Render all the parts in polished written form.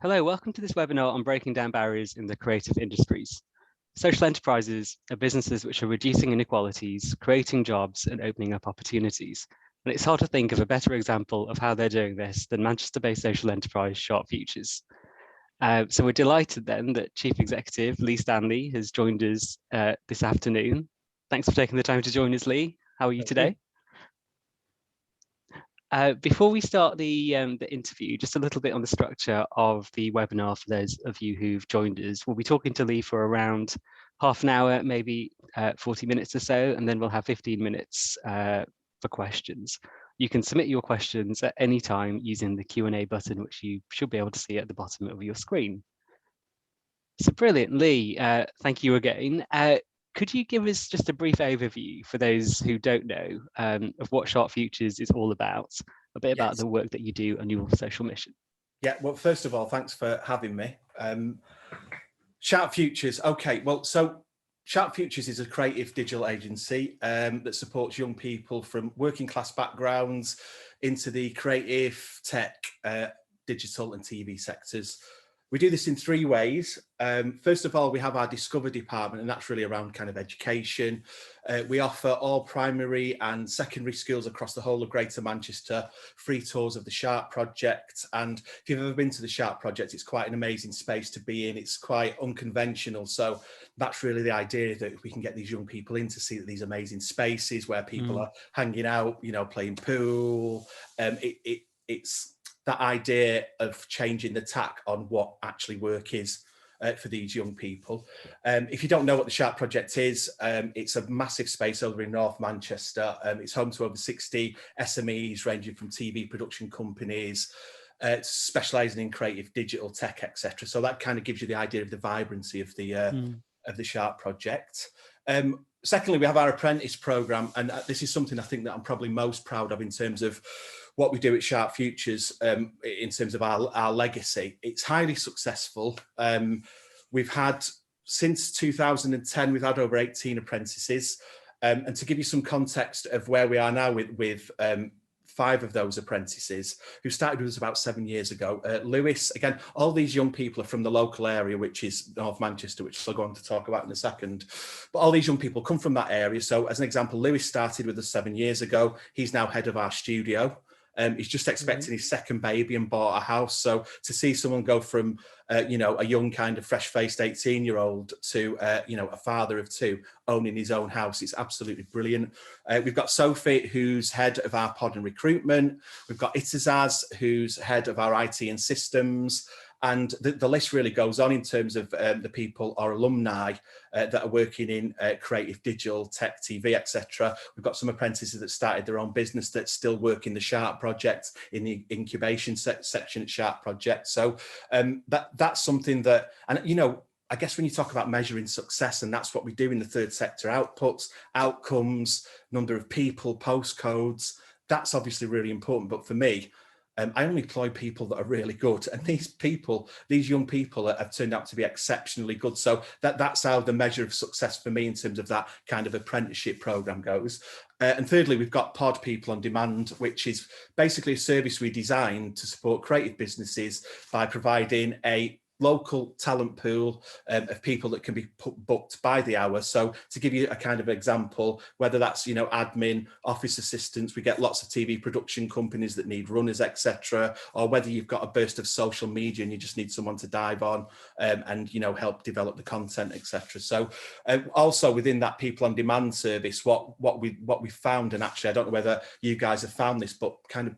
Hello, welcome to this webinar on breaking down barriers in the creative industries. Social enterprises are businesses which are reducing inequalities, creating jobs and opening up opportunities. And it's hard to think of a better example of how they're doing this than Manchester-based social enterprise SharpFutures. So we're delighted then that Chief Executive Lee Stanley has joined us this afternoon. Thanks for taking the time to join us, Lee. How are you today? Before we start the interview, just a little bit on the structure of the webinar for those of you who've joined us. We'll be talking to Lee for around half an hour, maybe 40 minutes or so, and then we'll have 15 minutes for questions. You can submit your questions at any time using the Q&A button, which you should be able to see at the bottom of your screen. So brilliant, Lee, thank you again. Could you give us just a brief overview for those who don't know of what SharpFutures is all about, a bit about the work that you do and your social mission? Yeah, well, first of all, thanks for having me. SharpFutures, okay, well, so SharpFutures is a creative digital agency that supports young people from working class backgrounds into the creative, tech, digital and TV sectors. We do this in three ways. First of all, we have our Discover department, and that's really around kind of education. We offer all primary and secondary schools across the whole of Greater Manchester free tours of the Sharp Project. And if you've ever been to the Sharp Project, it's quite an amazing space to be in. It's quite unconventional. So that's really the idea, that we can get these young people in to see that these amazing spaces where people are hanging out, you know, playing pool. It's that idea of changing the tack on what actually work is for these young people. If you don't know what the Sharp Project is, it's a massive space over in North Manchester. It's home to over 60 SMEs ranging from TV production companies, specialising in creative digital tech, etc. So that kind of gives you the idea of the vibrancy of the Sharp Project. Secondly, we have our apprentice programme, and this is something I think that I'm probably most proud of in terms of what we do at SharpFutures in terms of our legacy. It's highly successful. We've had, since 2010, we've had over 18 apprentices. And to give you some context of where we are now with 5 of those apprentices who started with us about 7 years ago. Lewis, again, all these young people are from the local area, which is North Manchester, which I'll go on to talk about in a second. But all these young people come from that area. So as an example, Lewis started with us 7 years ago. He's now head of our studio. He's just expecting his second baby and bought a house. So to see someone go from, you know, a young kind of fresh-faced 18-year-old to, you know, a father of 2 owning his own house, it's absolutely brilliant. We've got Sophie, who's head of our pod and recruitment. We've got Itazaz, who's head of our IT and systems. And the list really goes on in terms of the people, our alumni that are working in creative, digital, tech, TV, etc. We've got some apprentices that started their own business that still work in the Sharp Project, in the incubation section at Sharp Project. So that's something that, and you know, I guess when you talk about measuring success, and that's what we do in the third sector, outputs, outcomes, number of people, postcodes, that's obviously really important. But for me, I only employ people that are really good, and these young people have turned out to be exceptionally good. So that's how the measure of success for me in terms of that kind of apprenticeship program goes. And thirdly, we've got Pod People on Demand, which is basically a service we designed to support creative businesses by providing a local talent pool of people that can be booked by the hour. So to give you a kind of example, whether that's, you know, admin, office assistants, we get lots of TV production companies that need runners, etc. Or whether you've got a burst of social media and you just need someone to dive on and, you know, help develop the content, etc. So also within that People on Demand service, what we found, and actually I don't know whether you guys have found this, but kind of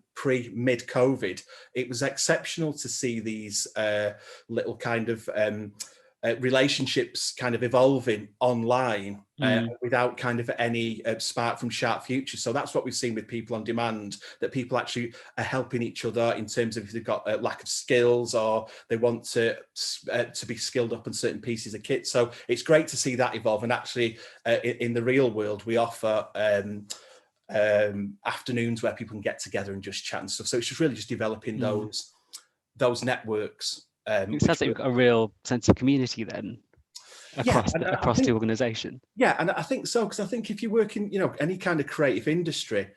mid-COVID, it was exceptional to see these little kind of relationships kind of evolving online without kind of any spark from SharpFutures. So that's what we've seen with People on Demand, that people actually are helping each other in terms of if they've got a lack of skills or they want to be skilled up on certain pieces of kit. So it's great to see that evolve. And actually in the real world, we offer afternoons where people can get together and just chat and stuff. So it's just really just developing those networks. It sounds like you've got a real sense of community then across the organisation. Yeah, and I think so, because I think if you work in, you know, any kind of creative industry,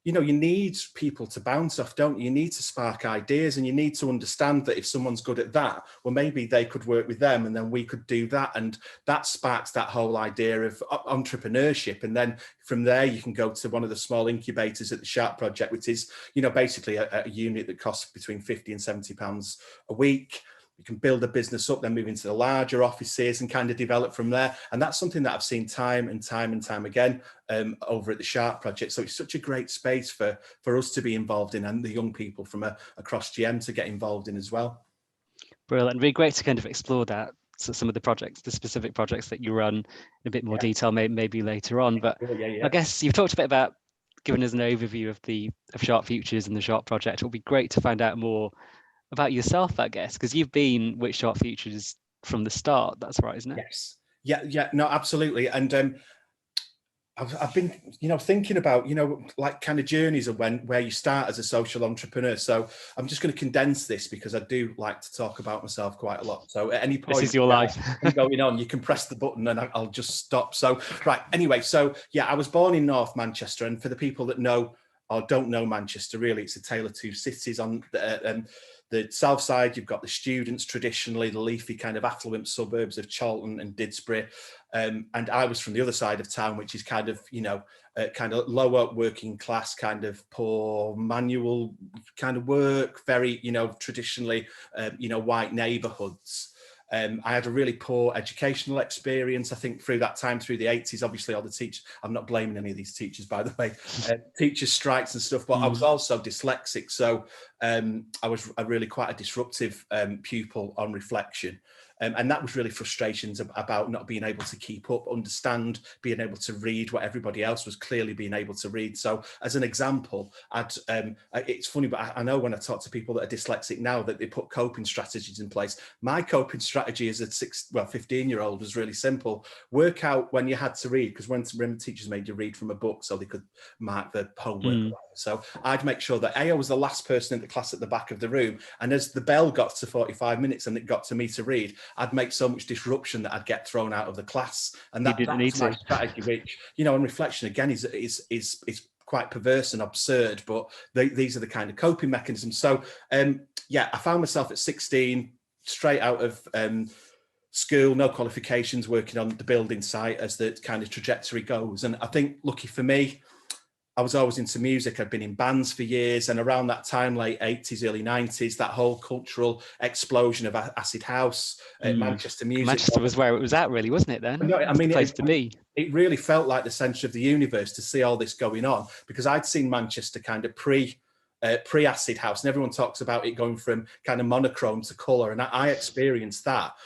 you know, you need people to bounce off, don't you? You need to spark ideas, and you need to understand that if someone's good at that, well, maybe they could work with them and then we could do that. And that sparks that whole idea of entrepreneurship. And then from there, you can go to one of the small incubators at the Sharp Project, which is, you know, basically a unit that costs between 50 and 70 pounds a week. You can build a business up, then move into the larger offices and kind of develop from there. And that's something that I've seen time and time again over at the Sharp Project. So it's such a great space for us to be involved in, and the young people from across GM to get involved in as well. Brilliant. Really great to kind of explore that. So some of the projects, the specific projects that you run in a bit more detail, maybe later on. But I guess you've talked a bit about giving us an overview of SharpFutures and the Sharp Project. It'll be great to find out more about yourself, I guess, because you've been with SharpFutures from the start. That's right, isn't it? Yes. Yeah. No, absolutely. And I've been, you know, thinking about, you know, like kind of journeys of where you start as a social entrepreneur. So I'm just going to condense this because I do like to talk about myself quite a lot. So at any point, this is your life going on, you can press the button and I'll just stop. So right. Anyway, so yeah, I was born in North Manchester, and for the people that know or don't know Manchester, really, it's a tale of two cities. On the south side, you've got the students, traditionally the leafy kind of affluent suburbs of Charlton and Didsbury. And I was from the other side of town, which is kind of, you know, kind of lower working class, kind of poor manual kind of work, very, you know, traditionally, you know, white neighborhoods. I had a really poor educational experience, I think, through that time, through the 80s. Obviously, all the teachers, I'm not blaming any of these teachers, by the way, teachers' strikes and stuff, but I was also dyslexic. So I was really quite a disruptive pupil on reflection. And that was really frustrations about not being able to keep up, understand, being able to read what everybody else was clearly being able to read. So as an example, it's funny, but I know when I talk to people that are dyslexic now that they put coping strategies in place. My coping strategy as a 15-year-old was really simple. Work out when you had to read, because when teachers made you read from a book so they could mark the homework. So I'd make sure that I was the last person in the class at the back of the room. And as the bell got to 45 minutes and it got to me to read, I'd make so much disruption that I'd get thrown out of the class. And that was my strategy, which, you know, on reflection again is quite perverse and absurd, but these are the kind of coping mechanisms. So yeah, I found myself at 16, straight out of school, no qualifications, working on the building site as the kind of trajectory goes. And I think, lucky for me, I was always into music. I'd been in bands for years, and around that time, late 80s, early 90s, that whole cultural explosion of acid house, Manchester music. Manchester was where it was at, really, wasn't it then? No, I mean, the place to be. It really felt like the centre of the universe to see all this going on, because I'd seen Manchester kind of pre-acid house, and everyone talks about it going from kind of monochrome to colour, and I experienced that.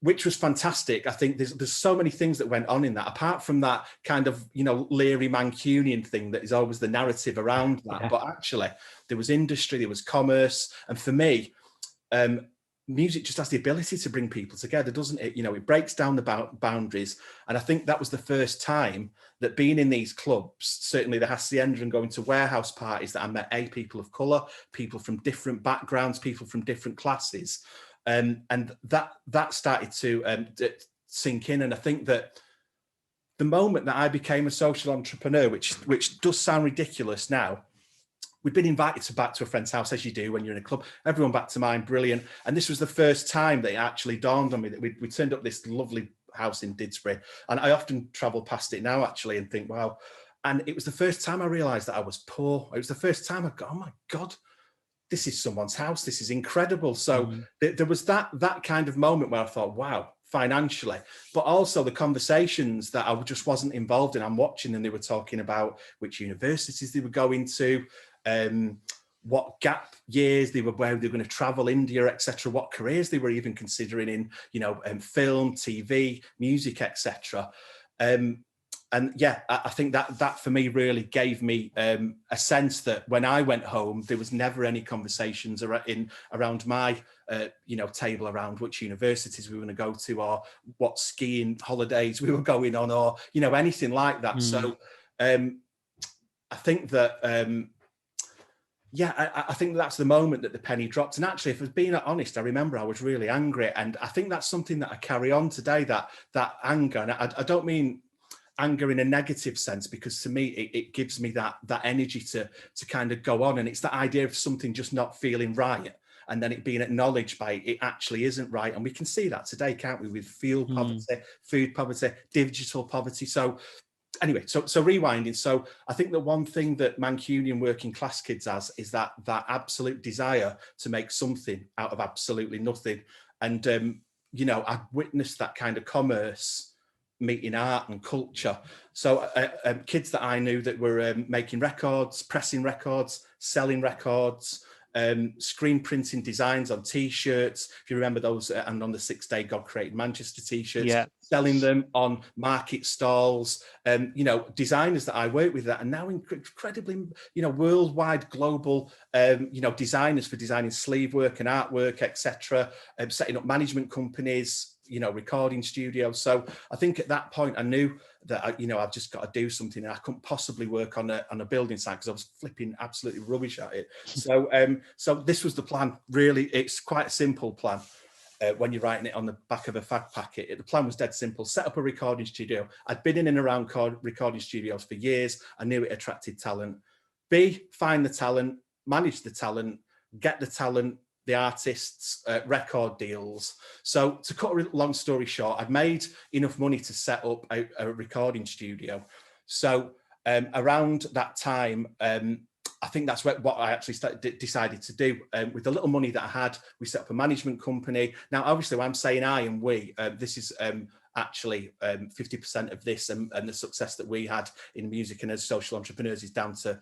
Which was fantastic. I think there's so many things that went on in that, apart from that kind of, you know, Leary Mancunian thing that is always the narrative around that. Yeah. But actually, there was industry, there was commerce. And for me, music just has the ability to bring people together, doesn't it? You know, it breaks down the boundaries. And I think that was the first time that being in these clubs, certainly the Hacienda and going to warehouse parties, that I met people of colour, people from different backgrounds, people from different classes. And that started to sink in. And I think that the moment that I became a social entrepreneur, which does sound ridiculous now, we'd been invited back to a friend's house, as you do when you're in a club, everyone back to mine, brilliant. And this was the first time that it actually dawned on me that we turned up this lovely house in Didsbury. And I often travel past it now, actually, and think, wow. And it was the first time I realised that I was poor. It was the first time I got, oh my God, this is someone's house. This is incredible. So there was that kind of moment where I thought, wow, financially, but also the conversations that I just wasn't involved in. I'm watching, and they were talking about which universities they were going to, what gap years they were, where they were going to travel, India, etc., what careers they were even considering in, you know, film, TV, music, etc. And yeah, I think that for me really gave me a sense that when I went home, there was never any conversations around my, you know, table around which universities we were going to go to, or what skiing holidays we were going on, or, you know, anything like that. So I think that, yeah, I think that's the moment that the penny dropped. And actually, if I was being honest, I remember I was really angry. And I think that's something that I carry on today, that anger. And I don't mean anger in a negative sense, because to me it gives me that energy to kind of go on. And it's that idea of something just not feeling right, and then it being acknowledged by it actually isn't right. And we can see that today, can't we, with fuel poverty, food poverty, digital poverty. So anyway, so rewinding. So I think the one thing that Mancunian working class kids has is that absolute desire to make something out of absolutely nothing. And you know, I've witnessed that kind of commerce meeting art and culture. So kids that I knew that were making records, pressing records, selling records, screen printing designs on T-shirts, if you remember those, and on the 6 Day God Created Manchester T-shirts, selling them on market stalls, you know, designers that I work with that are now incredibly, you know, worldwide, global, you know, designers for designing sleeve work and artwork, etc., setting up management companies, you know, recording studios. So I think at that point I knew that, you know, I've just got to do something, and I couldn't possibly work on a building site because I was flipping absolutely rubbish at it. So so this was the plan. Really, it's quite a simple plan. When you're writing it on the back of a fag packet, the plan was dead simple. Set up a recording studio. I'd been in and around recording studios for years. I knew it attracted talent. B, find the talent, manage the talent, get the talent, the artists, record deals. So to cut a long story short, I'd made enough money to set up a recording studio. So around that time, I think that's what I actually decided to do. With the little money that I had, we set up a management company. Now, obviously, when I'm saying I and we, this is actually 50% of this and the success that we had in music and as social entrepreneurs is down to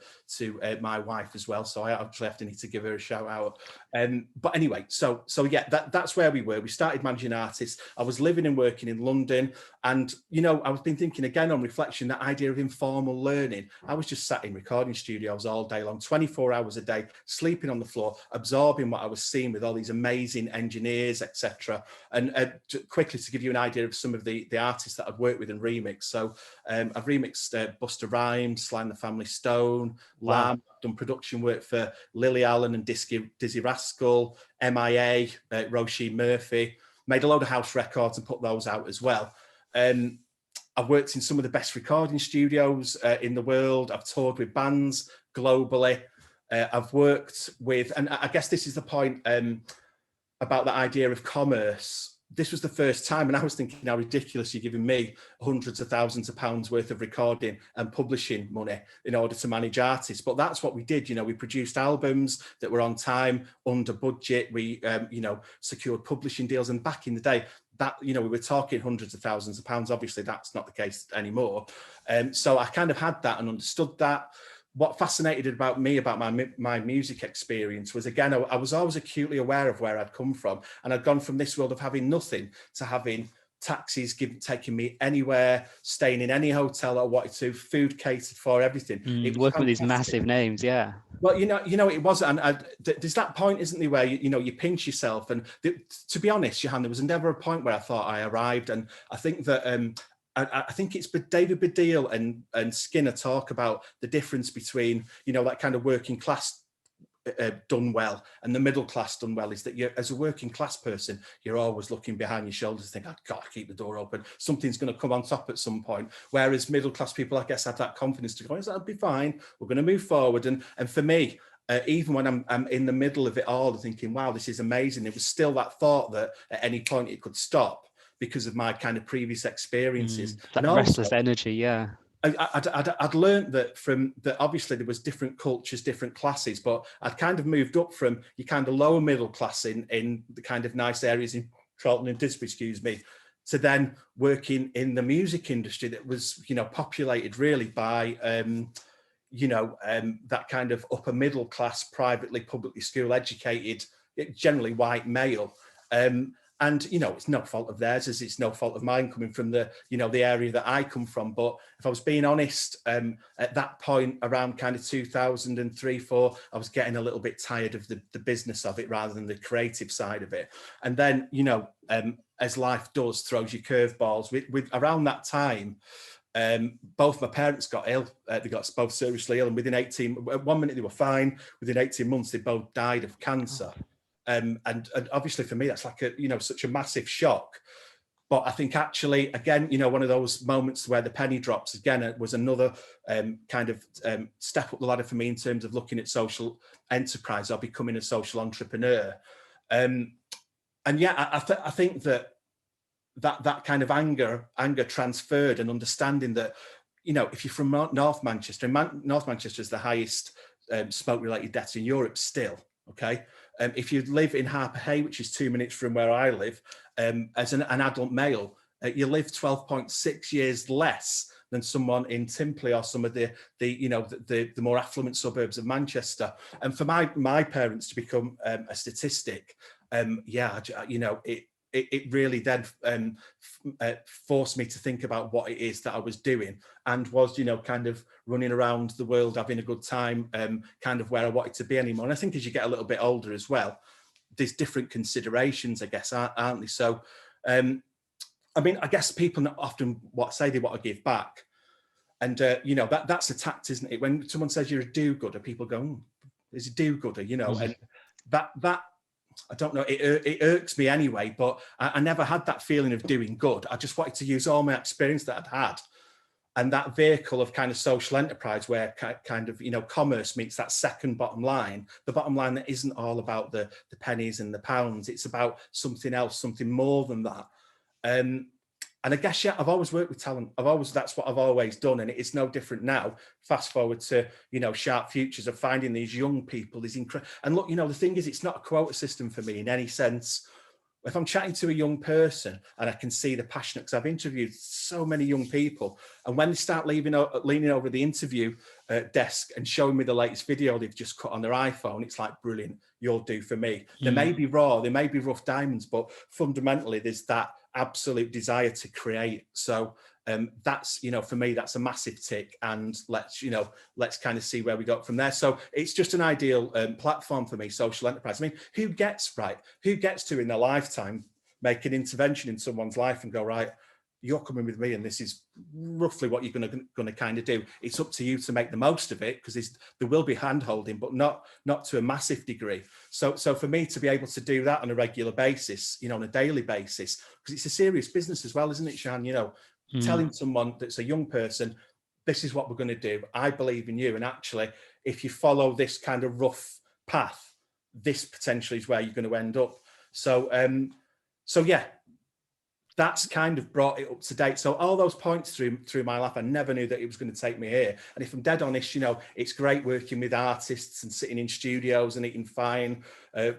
my wife as well. So I actually have to need to give her a shout out. But anyway, so yeah, that's where we were. We started managing artists. I was living and working in London, and you know, I've been thinking again on reflection, that idea of informal learning. I was just sat in recording studios all day long, 24 hours a day, sleeping on the floor, absorbing what I was seeing with all these amazing engineers, etc. And quickly to give you an idea of some of the artists that I've worked with and remixed. So I've remixed Busta Rhymes, Sly and the Family Stone, Lamb, done production work for Lily Allen and Dizzy Rascal, MIA, Roisin Murphy, made a load of house records and put those out as well. I've worked in some of the best recording studios in the world. I've toured with bands globally. I've worked with, and I guess this is the point about the idea of commerce. This was the first time, and I was thinking how ridiculous you're giving me hundreds of thousands of pounds worth of recording and publishing money in order to manage artists. But that's what we did. You know, we produced albums that were on time, under budget. We, you know, secured publishing deals. And back in the day, that, you know, we were talking hundreds of thousands of pounds. Obviously, that's not the case anymore. So I kind of had that and understood that. What fascinated about me about my music experience was, again, I was always acutely aware of where I'd come from, and I'd gone from this world of having nothing to having taxis taking me anywhere, staying in any hotel I wanted to, food catered for, everything. It was working with these massive names, yeah. Well, you know, it wasn't. And there's that point, isn't there, where you know, you pinch yourself. And to be honest, Johan, there was never a point where I thought I arrived. And I think that. I think it's David Baddiel and Skinner talk about the difference between, you know, that kind of working class done well and the middle class done well, is that you, as a working class person, you're always looking behind your shoulders, think, I've got to keep the door open, something's going to come on top at some point. Whereas middle class people, I guess, have that confidence to go, that'll be fine, we're going to move forward. And for me, even when I'm in the middle of it all, thinking, wow, this is amazing, it was still that thought that at any point it could stop, because of my kind of previous experiences. That restless energy, yeah. I'd learned that obviously there was different cultures, different classes, but I'd kind of moved up from your kind of lower middle class in the kind of nice areas in Charlton and Disbury, excuse me, to then working in the music industry that was, you know, populated really by, you know, that kind of upper middle class, privately, publicly school educated, generally white male. And, you know, it's no fault of theirs, as it's no fault of mine, coming from the, you know, the area that I come from. But if I was being honest, at that point, around kind of 2003, 4, I was getting a little bit tired of the business of it rather than the creative side of it. And then, you know, as life does, throws you curveballs. With around that time, both my parents got ill. They got both seriously ill. And within 1 minute they were fine. Within 18 months, they both died of cancer. And obviously for me, that's like such a massive shock. But I think actually, again, you know, one of those moments where the penny drops again, it was another kind of step up the ladder for me in terms of looking at social enterprise or becoming a social entrepreneur. And yeah, I think that kind of anger transferred, and understanding that, you know, if you're from North Manchester, and North Manchester is the highest smoke-related deaths in Europe still, okay? If you live in Harper Hay, which is 2 minutes from where I live, as an adult male, you live 12.6 years less than someone in Timpley or some of the you know, the more affluent suburbs of Manchester. And for my parents to become a statistic, yeah, you know, it really then forced me to think about what it is that I was doing, and was, you know, kind of running around the world having a good time, kind of where I wanted to be anymore. And I think as you get a little bit older as well, there's different considerations, I guess, aren't they? So, I mean, I guess people often say they want to give back. And, you know, that's a tact, isn't it? When someone says you're a do-gooder, people go, there's a do-gooder, you know, and that I don't know, it irks me anyway, but I never had that feeling of doing good. I just wanted to use all my experience that I'd had, and that vehicle of kind of social enterprise where kind of, you know, commerce meets that second bottom line, the bottom line that isn't all about the pennies and the pounds. It's about something else, something more than that. And I guess, yeah, I've always worked with talent. That's what I've always done. And it's no different now. Fast forward to, you know, SharpFutures, of finding these young people, these incredible, and look, you know, the thing is, it's not a quota system for me in any sense. If I'm chatting to a young person and I can see the passion, because I've interviewed so many young people, and when they start leaning over the interview desk and showing me the latest video they've just cut on their iPhone, it's like, brilliant, you'll do for me. They may be raw, they may be rough diamonds, but fundamentally there's that absolute desire to create. So that's, you know, for me, that's a massive tick, and let's kind of see where we go from there. So it's just an ideal platform for me, social enterprise. I mean, who gets to in their lifetime make an intervention in someone's life and go, right, you're coming with me, and this is roughly what you're going to kind of do. It's up to you to make the most of it, because there will be hand-holding, but not to a massive degree. So for me to be able to do that on a regular basis, you know, on a daily basis, because it's a serious business as well, isn't it, Shan? You know, telling someone that's a young person, this is what we're going to do, I believe in you, and actually, if you follow this kind of rough path, this potentially is where you're going to end up. So yeah, that's kind of brought it up to date. So all those points through my life, I never knew that it was going to take me here. And if I'm dead honest, you know, it's great working with artists and sitting in studios and eating fine,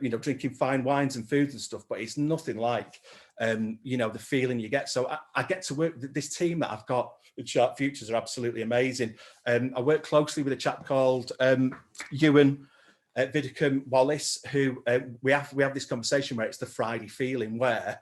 you know, drinking fine wines and foods and stuff, but it's nothing like, you know, the feeling you get. So I get to work with this team that I've got at SharpFutures are absolutely amazing. I work closely with a chap called Ewan Vidicum Wallace, who we have this conversation where it's the Friday feeling, where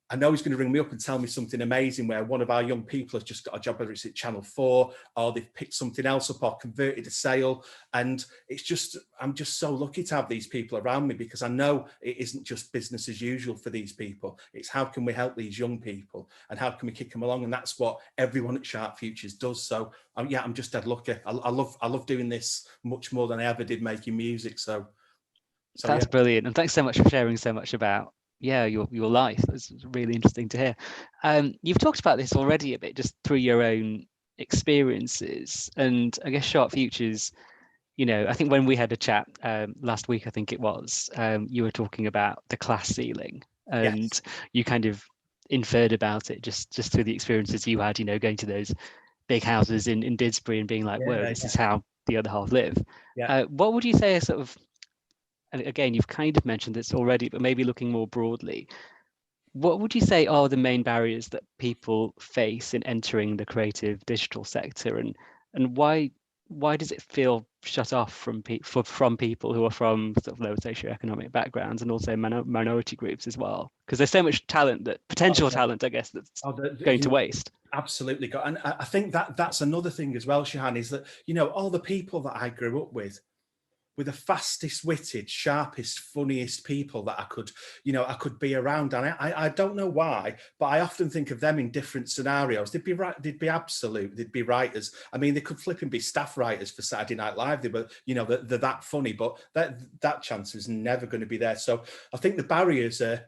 I know he's going to ring me up and tell me something amazing where one of our young people has just got a job, whether it's at Channel 4 or they've picked something else up or converted a sale. And it's just, I'm just so lucky to have these people around me, because I know it isn't just business as usual for these people. It's how can we help these young people and how can we kick them along? And that's what everyone at SharpFutures does. So yeah, I'm just dead lucky. I love doing this much more than I ever did making music. So that's yeah. Brilliant. And thanks so much for sharing so much about your life. It's really interesting to hear. You've talked about this already a bit, just through your own experiences, and I guess SharpFutures, you know, I think when we had a chat last week, I think it was, you were talking about the class ceiling, and Yes. you kind of inferred about it just through the experiences you had, you know, going to those big houses in Didsbury and being like, whoa, this is how the other half live. What would you say are sort of, and again, you've kind of mentioned this already, but maybe looking more broadly, what would you say are the main barriers that people face in entering the creative digital sector, and why does it feel shut off from people who are from sort of low socioeconomic backgrounds, and also minority groups as well? Because there's so much talent, potential talent, I guess, that's going to waste. Absolutely. And I think that's another thing as well, Shahan, is that, you know, all the people that I grew up with were the fastest witted, sharpest, funniest people that I could be around. And I don't know why, but I often think of them in different scenarios. They'd be writers. I mean, they could flip and be staff writers for Saturday Night Live. They were, you know, they're that funny, but that chance is never going to be there. So I think the barriers are,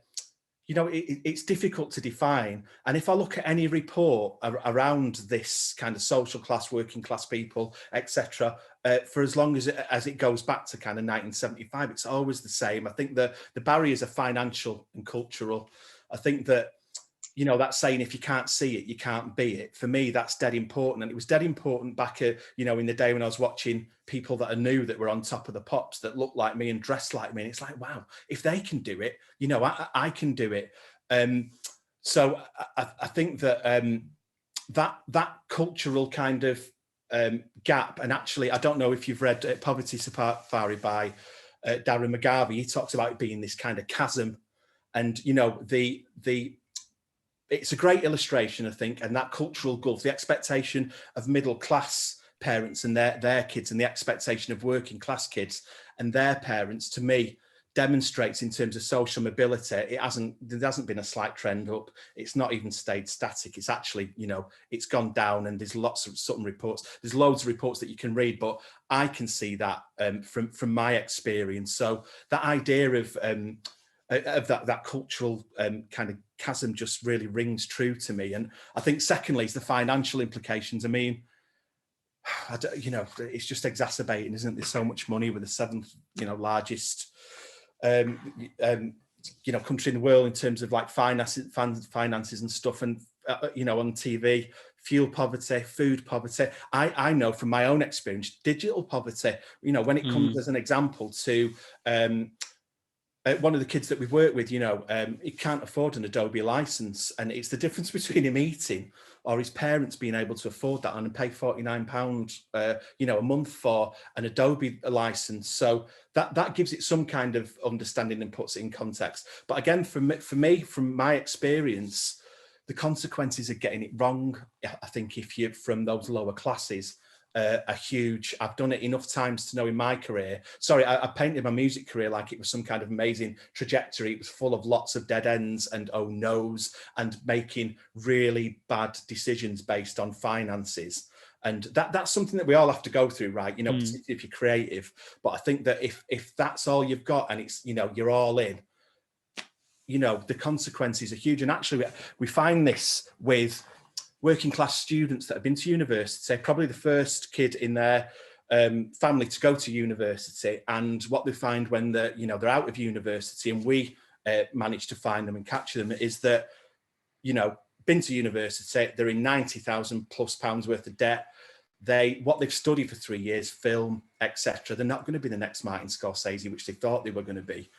you know, it's difficult to define. And if I look at any report around this kind of social class, working class people, etc., for as long as it goes back to kind of 1975, it's always the same. I think the barriers are financial and cultural. I think that, you know, that saying, if you can't see it, you can't be it. For me, that's dead important. And it was dead important back, you know, in the day when I was watching people that I knew that were on top of the pops that looked like me and dressed like me. And it's like, wow, if they can do it, you know, I can do it. So I think that that cultural kind of gap, and actually, I don't know if you've read Poverty Safari by Darren McGarvey. He talks about it being this kind of chasm, and you know, it's a great illustration, I think, and that cultural gulf, the expectation of middle class parents and their kids, and the expectation of working class kids and their parents, to me, demonstrates in terms of social mobility. There hasn't been a slight trend up. It's not even stayed static. It's actually, you know, it's gone down, and there's lots of Sutton reports. There's loads of reports that you can read, but I can see that from my experience. So that idea of that cultural kind of chasm just really rings true to me. And I think secondly is the financial implications. I mean, you know, it's just exacerbating, isn't it? There's so much money with the seventh, you know, largest you know, country in the world in terms of like finances and stuff, and you know, on TV, fuel poverty, food poverty. I know from my own experience, digital poverty, you know, when it comes as an example to one of the kids that we've worked with, you know, he can't afford an Adobe license, and it's the difference between him eating or his parents being able to afford that and pay £49, you know, a month for an Adobe license. So that gives it some kind of understanding and puts it in context. But again, for me, from my experience, the consequences of getting it wrong, I think, if you're from those lower classes, are huge. I've done it enough times to know in my career. Sorry, I painted my music career like it was some kind of amazing trajectory. It was full of lots of dead ends and oh no's and making really bad decisions based on finances. And that's something that we all have to go through, right? You know, particularly if you're creative. But I think that if that's all you've got and it's, you know, you're all in, you know, the consequences are huge. And actually, we find this with working class students that have been to university, probably the first kid in their family to go to university, and what they find when they're, you know, they're out of university and we manage to find them and capture them is that, you know, been to university, they're in £90,000+ worth of debt. What they've studied for 3 years, film, etc. They're not going to be the next Martin Scorsese, which they thought they were going to be.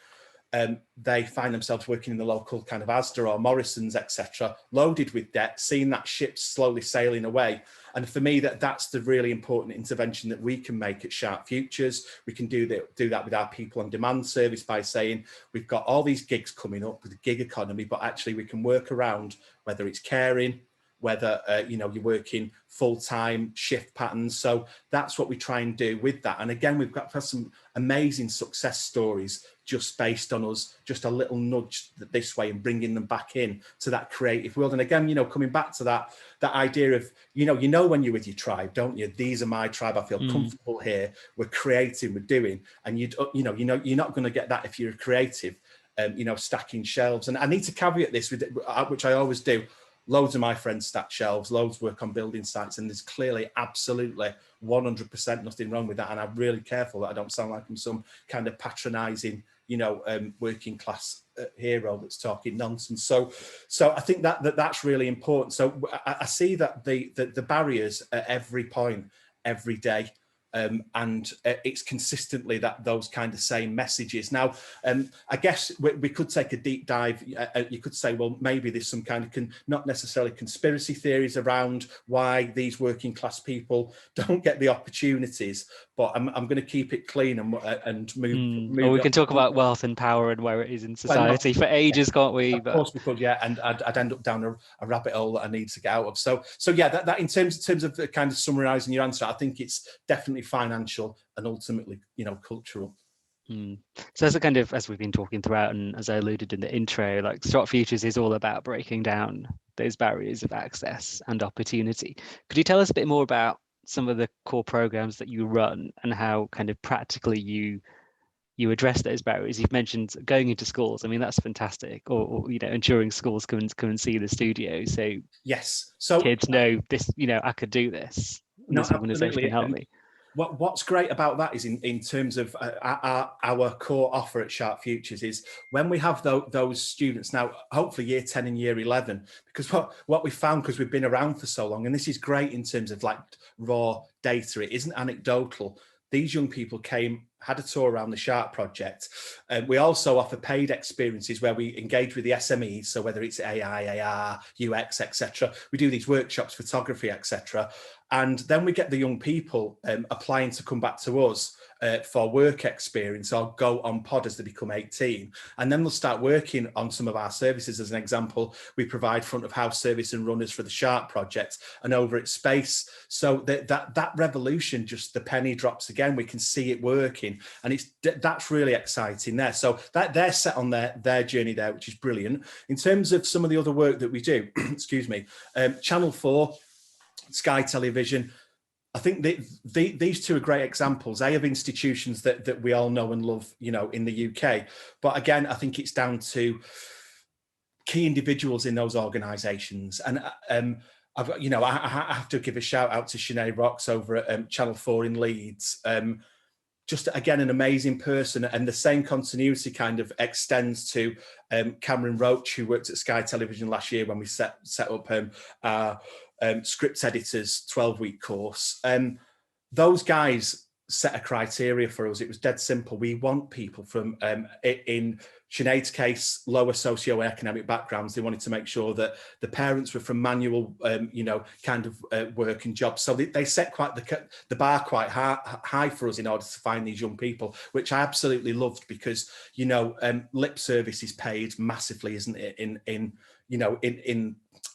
They find themselves working in the local kind of Asda or Morrison's, etc., loaded with debt, seeing that ship slowly sailing away. And for me, that's the really important intervention that we can make at SharpFutures. We can do that with our people on demand service by saying we've got all these gigs coming up with the gig economy, but actually we can work around whether it's caring, whether you know, you're working full-time shift patterns. So that's what we try and do with that. And again, we've got some amazing success stories just based on us, just a little nudge this way and bringing them back in to that creative world. And again, you know, coming back to that idea of, you know when you're with your tribe, don't you? These are my tribe. I feel comfortable here. We're creating, we're doing, and you know, you're not going to get that if you're creative. You know, stacking shelves. And I need to caveat this with, which I always do. Loads of my friends stack shelves, loads work on building sites, and there's clearly absolutely 100% nothing wrong with that. And I'm really careful that I don't sound like I'm some kind of patronising, you know, working class hero that's talking nonsense. So I think that's really important. So I see that the barriers at every point, every day. And it's consistently those kind of same messages. Now, I guess we could take a deep dive. You could say, well, maybe there's some kind of not necessarily conspiracy theories around why these working class people don't get the opportunities. But I'm going to keep it clean and move. Or we can talk about wealth and power and where it is in society for ages, can't we? Of course we could, yeah. And I'd end up down a rabbit hole that I need to get out of. So yeah, that in terms of the kind of summarising your answer, I think it's definitely financial and ultimately, you know, cultural. So as a kind of, as we've been talking throughout, and as I alluded in the intro, like SharpFutures is all about breaking down those barriers of access and opportunity. Could you tell us a bit more about some of the core programs that you run and how kind of practically you you address those barriers. You've mentioned going into schools. I mean, that's fantastic. Or ensuring schools come and see the studio, so Yes. So kids know this. I could do this, and no, this organisation can absolutely. help And me. what's great about that is in terms of our core offer at SharpFutures is when we have those students now, hopefully year 10 and year 11, because what we found, because we've been around for so long, and this is great in terms of like raw data, it isn't anecdotal. These young people had a tour around the Sharp project. We also offer paid experiences where we engage with the SMEs. So whether it's AI, AR, UX, etc. We do these workshops, photography, etc. And then we get the young people applying to come back to us for work experience or go on pod as they become 18. And then they'll start working on some of our services. As an example, we provide front of house service and runners for the Sharp project and over at Space. So that revolution, just the penny drops again. We can see it working, and that's really exciting there. So that they're set on their journey there, which is brilliant. In terms of some of the other work that we do, excuse me, Channel 4, Sky Television, I think these two are great examples, of institutions that we all know and love, in the UK. But again, I think it's down to key individuals in those organisations. And I have to give a shout out to Sinead Rocks over at Channel 4 in Leeds. Just again, an amazing person, and the same continuity kind of extends to Cameron Roach, who worked at Sky Television last year when we set up our script editors 12-week course. Those guys set a criteria for us. It was dead simple. We want people from, in Sinead's case, lower socioeconomic backgrounds. They wanted to make sure that the parents were from manual, kind of work and jobs. So they set quite the bar quite high for us in order to find these young people, which I absolutely loved because, lip service is paid massively, isn't it,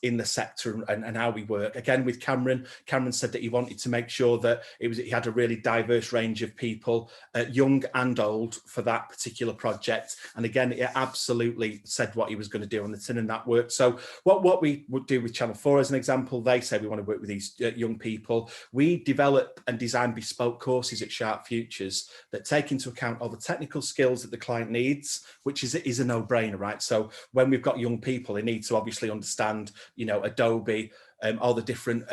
in the sector and how we work. Again, with Cameron said that he wanted to make sure that he had a really diverse range of people, young and old, for that particular project. And again, it absolutely said what he was going to do on the tin, and that worked. So what we would do with Channel 4, as an example, they say we want to work with these young people. We develop and design bespoke courses at SharpFutures that take into account all the technical skills that the client needs, which is a no-brainer, right? So when we've got young people, they need to obviously understand Adobe, all the different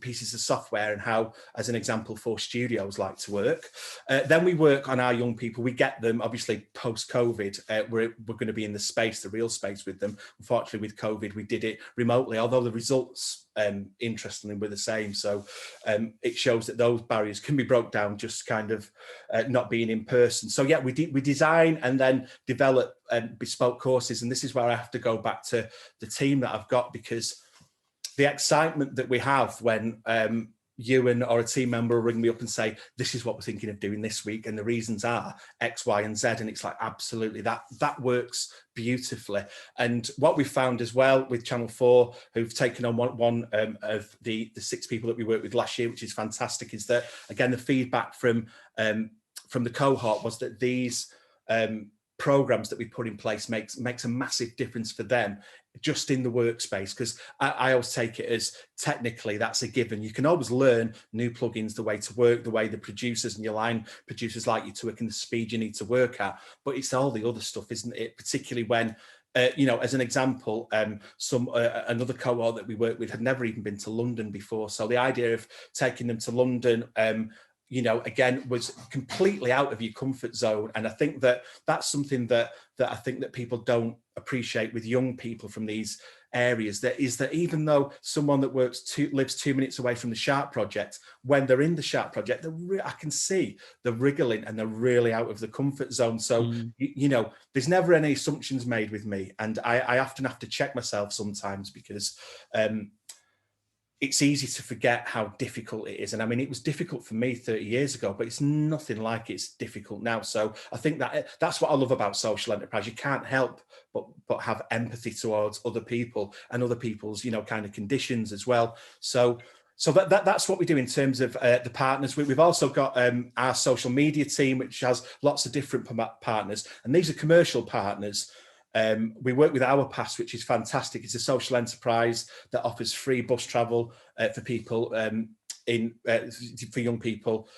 pieces of software and how, as an example, for studios like to work. Then we work on our young people. We get them, obviously, post-COVID. We're going to be in the real space with them. Unfortunately, with COVID, we did it remotely, although the results, interestingly, were the same. So it shows that those barriers can be broke down, just kind of not being in person. So yeah, we design and then develop bespoke courses. And this is where I have to go back to the team that I've got, because the excitement that we have when you or a team member will ring me up and say, this is what we're thinking of doing this week, and the reasons are X, Y, and Z. And it's like, absolutely, that works beautifully. And what we found as well with Channel 4, who've taken on one of the 6 people that we worked with last year, which is fantastic, is that, again, the feedback from the cohort was that these programs that we put in place makes a massive difference for them just in the workspace, because I always take it as technically that's a given. You can always learn new plugins, the way to work, the way the producers and your line producers like you to work, and the speed you need to work at, but it's all the other stuff, isn't it? Particularly when as an example, another cohort that we worked with had never even been to London before. So the idea of taking them to London, again, was completely out of your comfort zone. And I think that's something that I think that people don't appreciate with young people from these areas, that even though someone that lives 2 minutes away from the Sharp project, when they're in the Sharp project, I can see they're wriggling and they're really out of the comfort zone. So, there's never any assumptions made with me. And I often have to check myself sometimes, because it's easy to forget how difficult it is. And I mean, it was difficult for me 30 years ago, but it's nothing like it's difficult now. So I think that's what I love about social enterprise. You can't help but have empathy towards other people and other people's, kind of conditions as well. So that's what we do in terms of the partners. We've also got our social media team, which has lots of different partners. And these are commercial partners. We work with OurPass, which is fantastic. It's a social enterprise that offers free bus travel for people for young people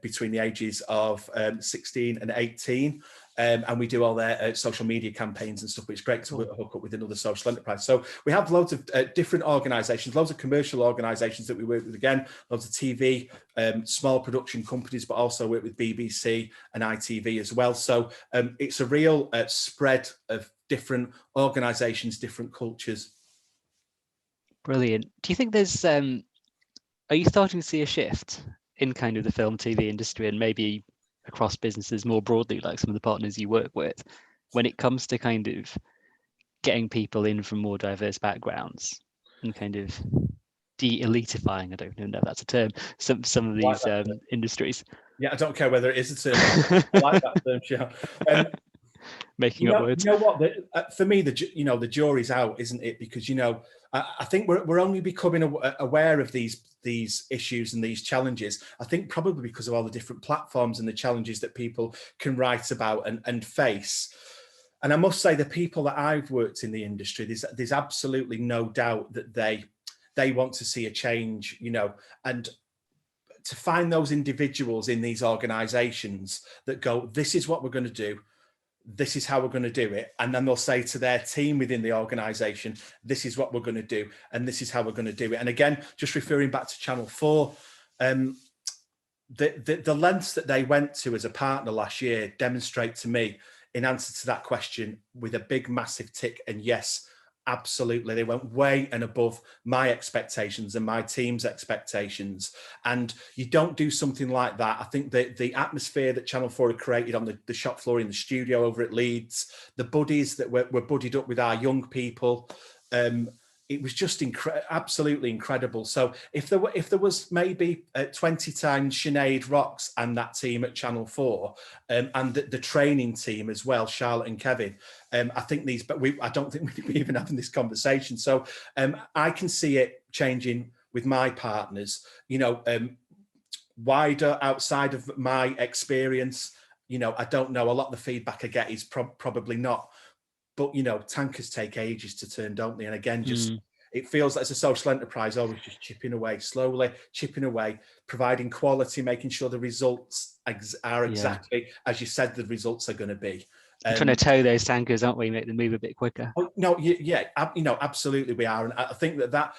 between the ages of 16 and 18. And we do all their social media campaigns and stuff, but it's great to hook up with another social enterprise. So we have loads of different organisations, loads of commercial organisations that we work with, again, loads of TV, small production companies, but also work with BBC and ITV as well. So it's a real spread of different organisations, different cultures. Brilliant. Do you think there's, are you starting to see a shift in kind of the film TV industry and maybe across businesses more broadly, like some of the partners you work with, when it comes to kind of getting people in from more diverse backgrounds and kind of de-elitifying, I don't know if that's a term, some of these industries? Yeah, I don't care whether it is a term. I like that term, yeah. Making up words. You know what? For me, the jury's out, isn't it? Because I think we're only becoming aware of these issues and these challenges. I think probably because of all the different platforms and the challenges that people can write about and face. And I must say, the people that I've worked in the industry, there's absolutely no doubt that they want to see a change. And to find those individuals in these organisations that go, this is what we're going to do. This is how we're going to do it. And then they'll say to their team within the organisation, this is what we're going to do. And this is how we're going to do it. And again, just referring back to Channel 4, the lengths that they went to as a partner last year demonstrate to me, in answer to that question, with a big, massive tick and yes, absolutely. They went way and above my expectations and my team's expectations. And you don't do something like that. I think that the atmosphere that Channel 4 had created on the shop floor in the studio over at Leeds, the buddies that were buddied up with our young people, it was just absolutely incredible. So if there was maybe 20 times Sinead Rocks and that team at Channel 4, and the training team as well, Charlotte and Kevin, I think I don't think we'd be even having this conversation. So I can see it changing with my partners, wider outside of my experience. I don't know. A lot of the feedback I get is probably not. But, tankers take ages to turn, don't they? And again, it feels like it's a social enterprise, always just chipping away, slowly chipping away, providing quality, making sure the results are exactly as you said the results are going to be. Trying to tow those tankers, aren't we? Make them move a bit quicker. Oh, no, yeah, absolutely we are. And I think that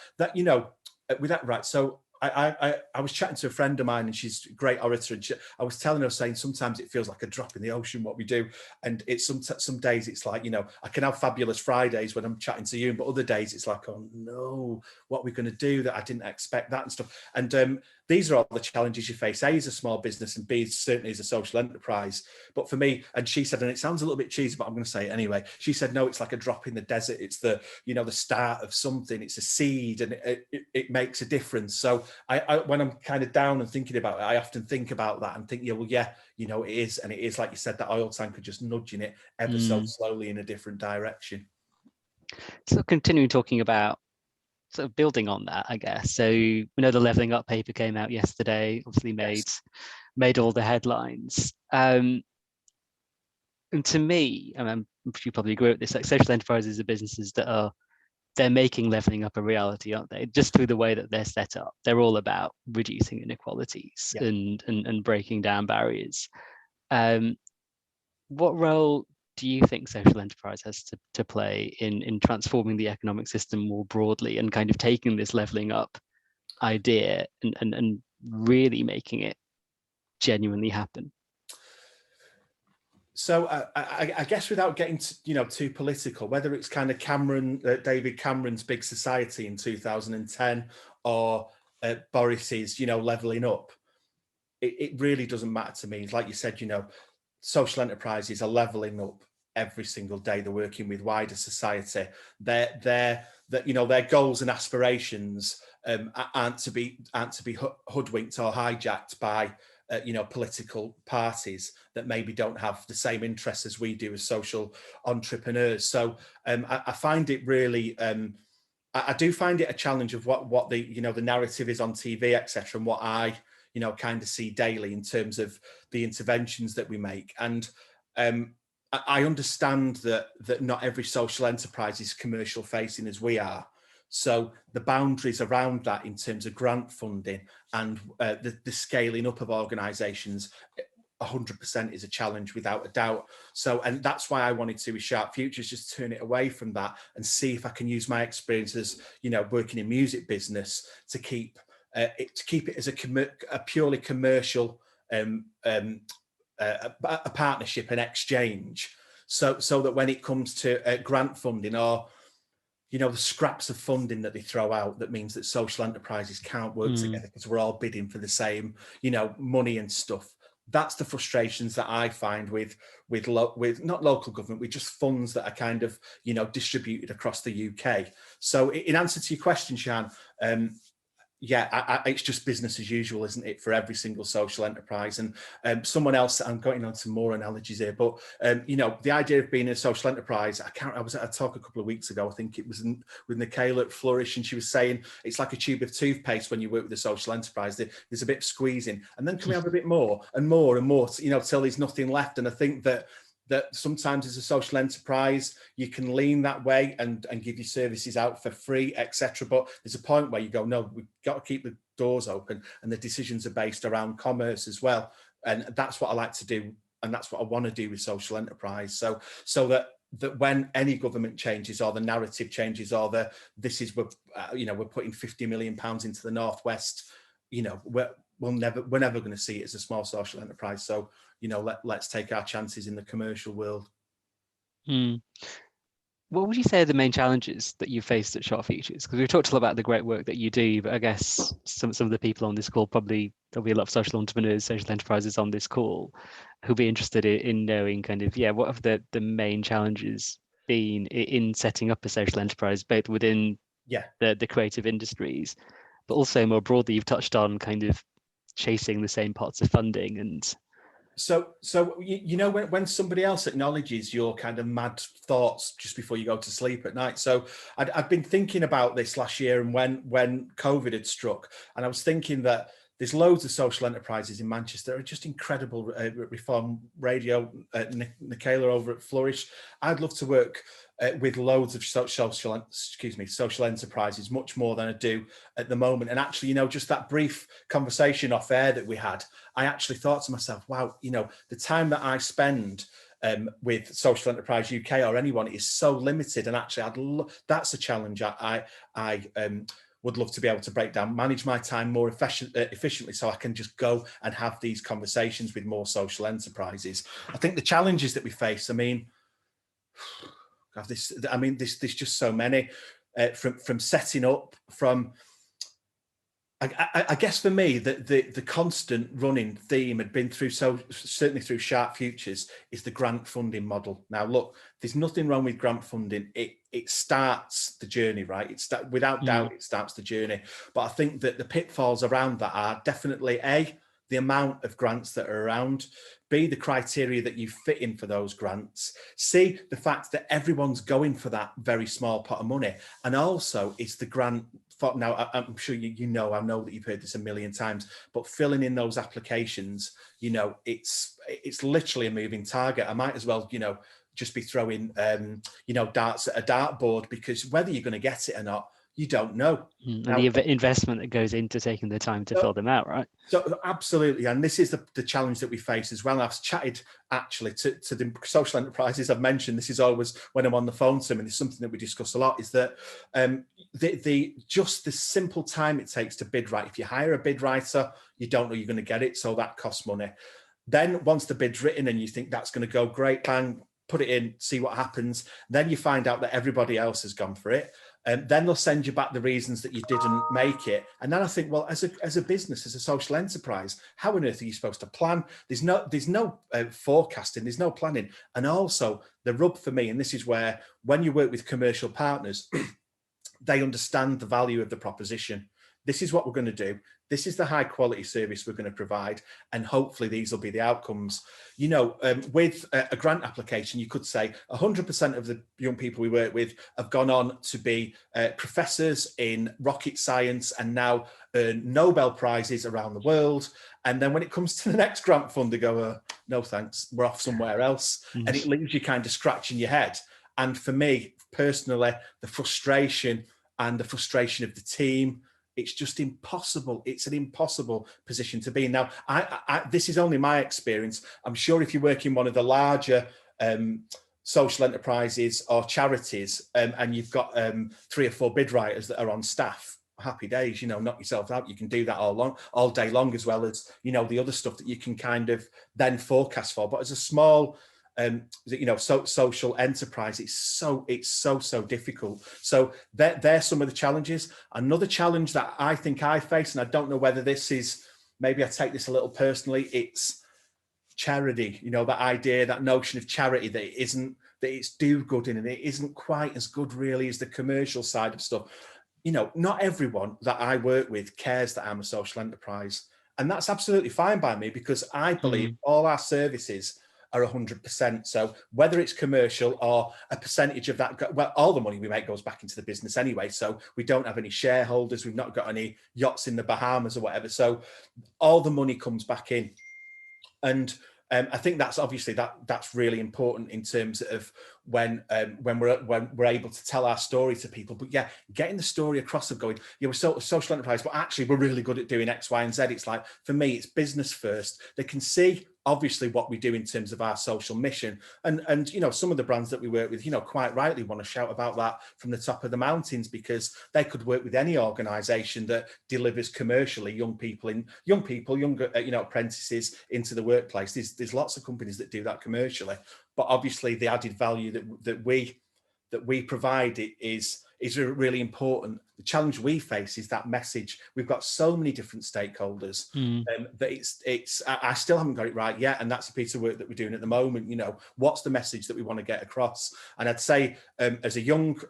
with that, right. So I was chatting to a friend of mine, and she's a great orator, and I was telling her, saying sometimes it feels like a drop in the ocean what we do, and it's some days it's like, I can have fabulous Fridays when I'm chatting to you, but other days it's like, oh no, what are we going to do that I didn't expect, that and stuff. And these are all the challenges you face. A is a small business, and B certainly is a social enterprise. But for me, and she said, and it sounds a little bit cheesy, but I'm going to say it anyway. She said, no, it's like a drop in the desert. It's the start of something. It's a seed, and it makes a difference. So I when I'm kind of down and thinking about it, I often think about that and think, it is. And it is, like you said, that oil tanker just nudging it ever so slowly in a different direction. So continuing talking about sort of building on that, I guess. So we know the Levelling Up paper came out yesterday, obviously made all the headlines. And to me, I'm sure you probably agree with this, like social enterprises are businesses that they're making levelling up a reality, aren't they? Just through the way that they're set up. They're all about reducing inequalities and breaking down barriers. What role do you think social enterprise has to play in transforming the economic system more broadly and kind of taking this levelling up idea and really making it genuinely happen? So I guess without getting too political, whether it's kind of David Cameron's Big Society in 2010 or Boris's levelling up, it really doesn't matter to me. Like you said, social enterprises are levelling up every single day. They're working with wider society. Their goals and aspirations aren't to be hoodwinked or hijacked by political parties that maybe don't have the same interests as we do as social entrepreneurs. So I find it really, I do find it a challenge of what the the narrative is on TV, etc., and what I kind of see daily in terms of the interventions that we make. And I understand that not every social enterprise is commercial facing as we are. So the boundaries around that in terms of grant funding and the scaling up of organisations, 100% is a challenge without a doubt. So, and that's why I wanted to with SharpFutures, just turn it away from that and see if I can use my experiences, you know, working in music business to keep it as a purely commercial a partnership and exchange. So that when it comes to grant funding or, you know, the scraps of funding that they throw out, that means that social enterprises can't work together because we're all bidding for the same, you know, money and stuff. That's the frustrations that I find with not local government, with just funds that are kind of, you know, distributed across the UK. So in answer to your question, Sian, yeah, it's just business as usual, isn't it, for every single social enterprise? And someone else, I'm going on some more analogies here, but you know, the idea of being a social enterprise, I was at a talk a couple of weeks ago, I think it was with Nicola at Flourish, and she was saying it's like a tube of toothpaste when you work with a social enterprise. There's a bit of squeezing, and then can we have a bit more and more and more, you know, till there's nothing left. And I think that sometimes as a social enterprise, you can lean that way and give your services out for free, etc. But there's a point where you go, no, we've got to keep the doors open, and the decisions are based around commerce as well. And that's what I like to do, and that's what I want to do with social enterprise. So that when any government changes or the narrative changes or we're putting 50 million pounds into the Northwest, you know, we're never going to see it as a small social enterprise. So, you know, let's take our chances in the commercial world. What would you say are the main challenges that you faced at SharpFutures? Because we've talked a lot about the great work that you do, but I guess some of the people on this call, probably there'll be a lot of social entrepreneurs, social enterprises on this call who'll be interested in knowing kind of, what have the main challenges been in setting up a social enterprise, both within the creative industries, but also more broadly, you've touched on kind of chasing the same pots of funding. And so you know, when somebody else acknowledges your kind of mad thoughts just before you go to sleep at night. So I've been thinking about this last year, and when COVID had struck, and I was thinking that there's loads of social enterprises in Manchester that are just incredible. Reform Radio, Nicola over at Flourish. I'd love to work with loads of social enterprises, much more than I do at the moment. And actually, you know, just that brief conversation off air that we had, I actually thought to myself, wow, you know, the time that I spend with Social Enterprise UK or anyone is so limited. And actually, that's a challenge I would love to be able to break down, manage my time more efficiently, so I can just go and have these conversations with more social enterprises. I think the challenges that we face, there's just so many, from setting up, I guess for me, the constant running theme had been certainly through SharpFutures, is the grant funding model. Now, look, there's nothing wrong with grant funding. It starts the journey, right? Without doubt, it starts the journey. But I think that the pitfalls around that are definitely the amount of grants that are around, B, the criteria that you fit in for those grants, C, the fact that everyone's going for that very small pot of money, and also it's the grant. Now, I'm sure I know that you've heard this a million times, but filling in those applications, you know, it's literally a moving target. I might as well, you know, just be throwing, darts at a dartboard, because whether you're going to get it or not, you don't know. And the investment that goes into taking the time to fill them out, right? So absolutely, and this is the challenge that we face as well. I've chatted actually to the social enterprises I've mentioned. This is always when I'm on the phone to them, and it's something that we discuss a lot, is that the simple time it takes to bid write. If you hire a bid writer, you don't know you're going to get it, so that costs money. Then once the bid's written and you think that's going to go great, bang, put it in, see what happens. Then you find out that everybody else has gone for it. And then they'll send you back the reasons that you didn't make it. And then I think, well, as a business, as a social enterprise, how on earth are you supposed to plan? There's no forecasting, there's no planning. And also the rub for me, and this is where, when you work with commercial partners, they understand the value of the proposition. This is what we're going to do. This is the high quality service we're going to provide. And hopefully these will be the outcomes. You know, with a grant application, you could say 100% of the young people we work with have gone on to be professors in rocket science and now earn Nobel Prizes around the world. And then when it comes to the next grant fund, they go, no, thanks, we're off somewhere else. And it leaves you kind of scratching your head. And for me, personally, the frustration and the frustration of the team. It's just impossible. It's an impossible position to be in. Now, this is only my experience. I'm sure if you work in one of the larger social enterprises or charities, and you've got 3 or 4 bid writers that are on staff, happy days, knock yourself out. You can do that all day long, as well as, the other stuff that you can kind of then forecast for. But as a small social enterprise, it's so difficult. So they're some of the challenges. Another challenge that I think I face, and I don't know whether this is, maybe I take this a little personally, it's charity. That idea, that notion of charity, that it's do-gooding, and it isn't quite as good really as the commercial side of stuff. Not everyone that I work with cares that I'm a social enterprise, and that's absolutely fine by me, because I believe all our services are 100%. So whether it's commercial or a percentage of that, well, all the money we make goes back into the business anyway. So we don't have any shareholders. We've not got any yachts in the Bahamas or whatever. So all the money comes back in. And I think that's obviously that's really important in terms of when we're able to tell our story to people. But yeah, getting the story across of going, we're a social enterprise, but actually we're really good at doing X, Y, and Z. It's like, for me, it's business first. They can see obviously what we do in terms of our social mission, and some of the brands that we work with, quite rightly want to shout about that from the top of the mountains, because they could work with any organization that delivers commercially younger apprentices into the workplace. There's lots of companies that do that commercially, but obviously the added value that we provide is really important. The challenge we face is that message. We've got so many different stakeholders that I still haven't got it right yet, and that's a piece of work that we're doing at the moment. What's the message that we want to get across? And I'd say, as a young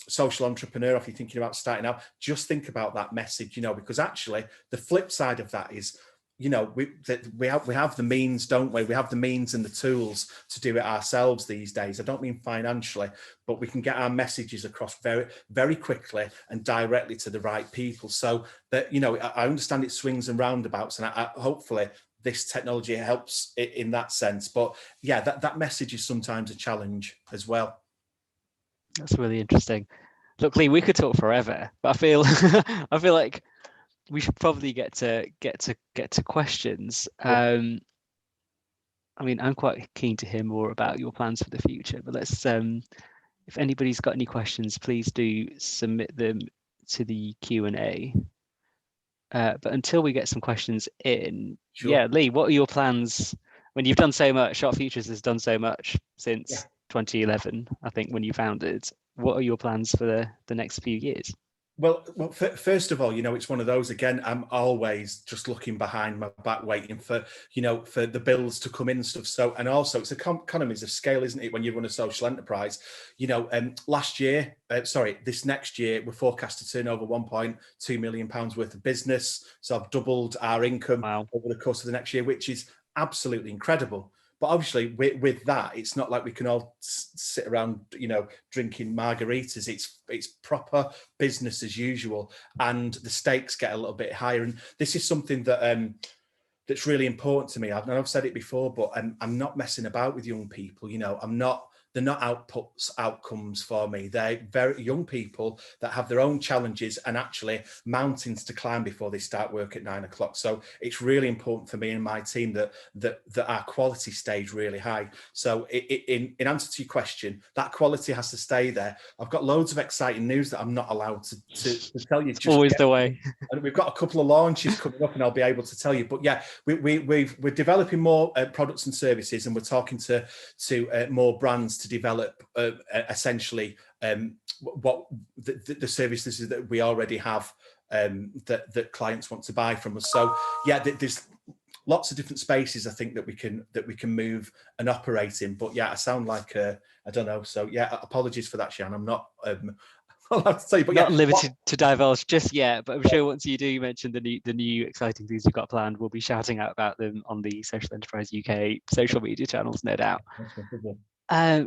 social entrepreneur, if you're thinking about starting out, just think about that message, because actually the flip side of that is, we have the means, don't we? We have the means and the tools to do it ourselves these days. I don't mean financially, but we can get our messages across very, very quickly and directly to the right people. So that, I understand it swings and roundabouts, and hopefully this technology helps in that sense. But yeah, that message is sometimes a challenge as well. That's really interesting. Look, Lee, we could talk forever, but I feel like we should probably get to questions. I mean, I'm quite keen to hear more about your plans for the future, but let's, if anybody's got any questions, please do submit them to the Q&A. But until we get some questions in, yeah, Lee, what are your plans when you've done so much? SharpFutures has done so much since 2011, I think, when you founded. What are your plans for the next few years? Well, first of all, it's one of those, again, I'm always just looking behind my back, waiting for, for the bills to come in and stuff. So, and also it's economies of scale, isn't it? When you run a social enterprise, this next year, we're forecast to turn over £1.2 million worth of business. So I've doubled our income over the course of the next year, which is absolutely incredible. But obviously with that, it's not like we can all sit around, drinking margaritas. It's proper business as usual, and the stakes get a little bit higher. And this is something that that's really important to me. I've said it before, but I'm not messing about with young people. They're not outcomes for me. They're very young people that have their own challenges and actually mountains to climb before they start work at 9 o'clock. So it's really important for me and my team that our quality stays really high. So in answer to your question, that quality has to stay there. I've got loads of exciting news that I'm not allowed to tell you. It's always the way. And we've got a couple of launches coming up, and I'll be able to tell you. But yeah, we're developing more products and services, and we're talking to more brands to develop essentially what the services that we already have that clients want to buy from us. So yeah, there's lots of different spaces I think that we can move and operate in. But yeah, I sound like I don't know. So yeah, apologies for that, Shan. I'm not allowed to tell you, but not limited to divulge just yet. But I'm sure once you do mention the new exciting things you've got planned, we'll be shouting out about them on the Social Enterprise UK social media channels, no doubt.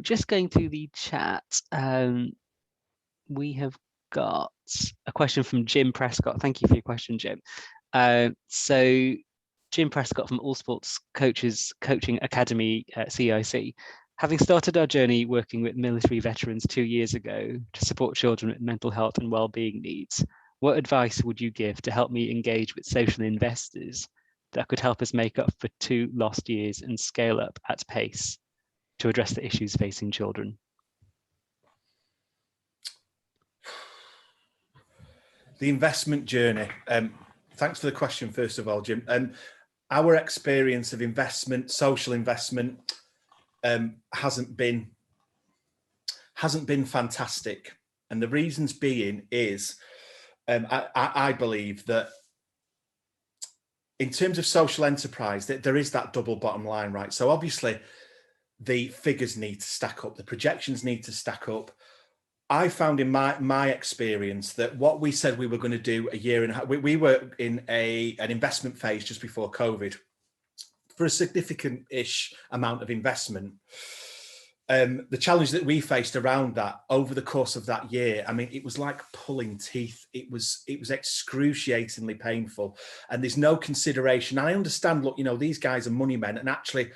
Just going through the chat, we have got a question from Jim Prescott. Thank you for your question, Jim. So Jim Prescott from All Sports Coaches Coaching Academy, CIC. Having started our journey working with military veterans 2 years ago to support children with mental health and well-being needs, what advice would you give to help me engage with social investors that could help us make up for 2 lost years and scale up at pace to address the issues facing children? The investment journey. Thanks for the question, first of all, Jim. Our experience of investment, social investment, hasn't been fantastic, and the reasons being is I believe that in terms of social enterprise, that there is that double bottom line, right? So obviously the figures need to stack up, the projections need to stack up. I found in my experience that what we said we were going to do a year and a half, we were in an investment phase just before COVID for a significant-ish amount of investment. The challenge that we faced around that over the course of that year, I mean, it was like pulling teeth. It was excruciatingly painful, and there's no consideration. I understand, look, you know, these guys are money men, and actually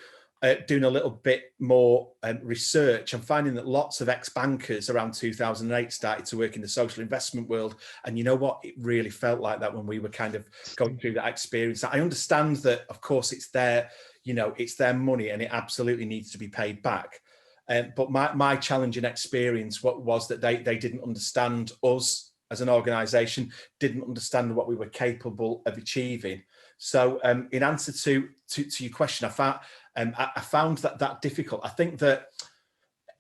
doing a little bit more research, I'm finding that lots of ex-bankers around 2008 started to work in the social investment world. And you know what? It really felt like that when we were kind of going through that experience. I understand that, of course, it's their, you know, it's their money and it absolutely needs to be paid back. But my challenging experience was that they didn't understand us as an organisation, didn't understand what we were capable of achieving. So in answer to your question, I found that difficult. I think that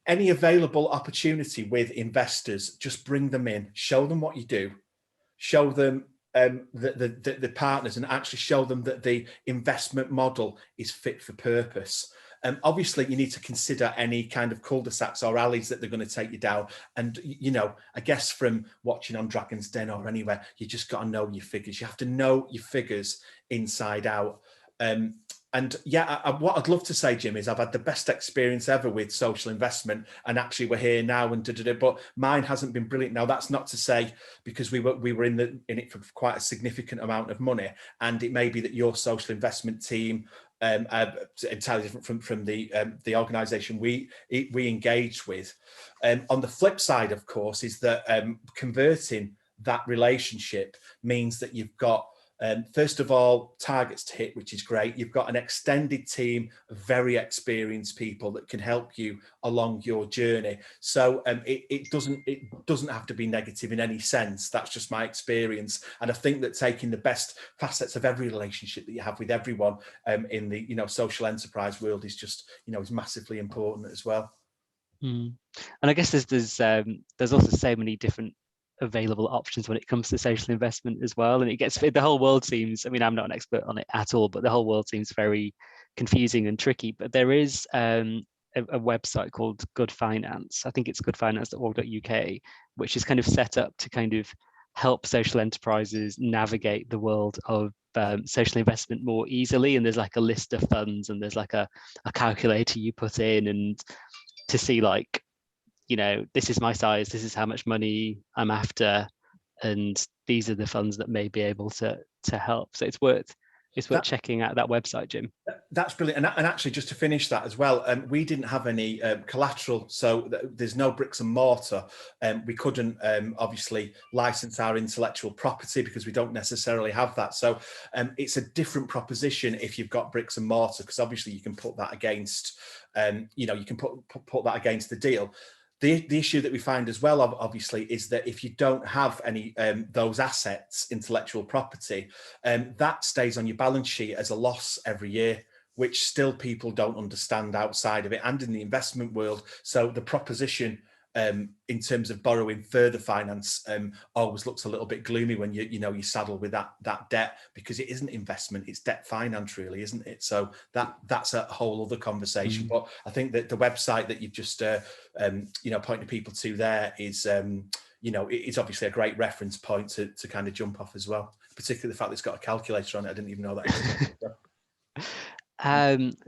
any available opportunity with investors, just bring them in, show them what you do, show them the partners, and actually show them that the investment model is fit for purpose. Obviously, you need to consider any kind of cul-de-sacs or alleys that they're going to take you down. And, you know, I guess from watching on Dragon's Den or anywhere, you just got to know your figures. You have to know your figures inside out. And yeah, what I'd love to say, Jim, is I've had the best experience ever with social investment, and actually we're here now, and but mine hasn't been brilliant. Now, that's not to say, because we were in it for quite a significant amount of money, and it may be that your social investment team entirely different from the organisation we engage with. On the flip side, of course, is that converting that relationship means that you've got first of all, targets to hit, which is great. You've got an extended team of very experienced people that can help you along your journey. So it doesn't have to be negative in any sense. That's just my experience. And I think that taking the best facets of every relationship that you have with everyone in the social enterprise world is just is massively important as well. And I guess there's also so many different available options when it comes to social investment as well, and the whole world seems, I mean, I'm not an expert on it at all, but the whole world seems very confusing and tricky. But there is a website called Good Finance, I think it's goodfinance.org.uk, which is kind of set up to kind of help social enterprises navigate the world of social investment more easily. And there's like a list of funds, and there's like a calculator you put in, and to see like, this is my size, this is how much money I'm after, and these are the funds that may be able to help. So it's worth checking out that website, Jim. That's brilliant. And actually, just to finish that as well, we didn't have any collateral, so there's no bricks and mortar. We couldn't obviously license our intellectual property because we don't necessarily have that. So it's a different proposition if you've got bricks and mortar, because obviously you can put that against, you can put that against the deal. The issue that we find as well, obviously, is that if you don't have any those assets, intellectual property, that stays on your balance sheet as a loss every year, which still people don't understand outside of it and in the investment world. So the proposition in terms of borrowing further finance always looks a little bit gloomy when you saddle with that debt, because it isn't investment, it's debt finance, really, isn't it? So that's a whole other conversation. But I think that the website that you've just pointed people to there is it's obviously a great reference point to kind of jump off as well, particularly the fact that it's got a calculator on it. I didn't even know that.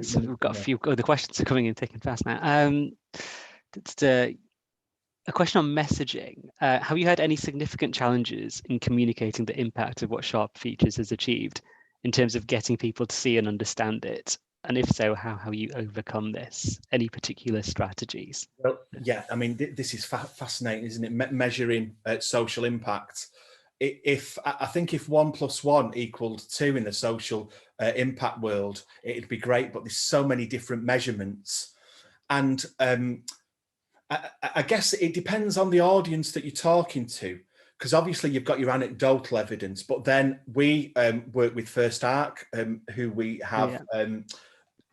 So we've got a few other questions are coming in thick and fast now. A question on messaging. Have you had any significant challenges in communicating the impact of what SharpFutures has achieved in terms of getting people to see and understand it? And if so, how have you overcome this? Any particular strategies? Well, yeah, I mean, this is fascinating, isn't it? Measuring social impact. If I think if 1+1 equaled 2 in the social impact world, it'd be great. But there's so many different measurements, and I guess it depends on the audience that you're talking to, because obviously you've got your anecdotal evidence, but then we work with First Arc, who we have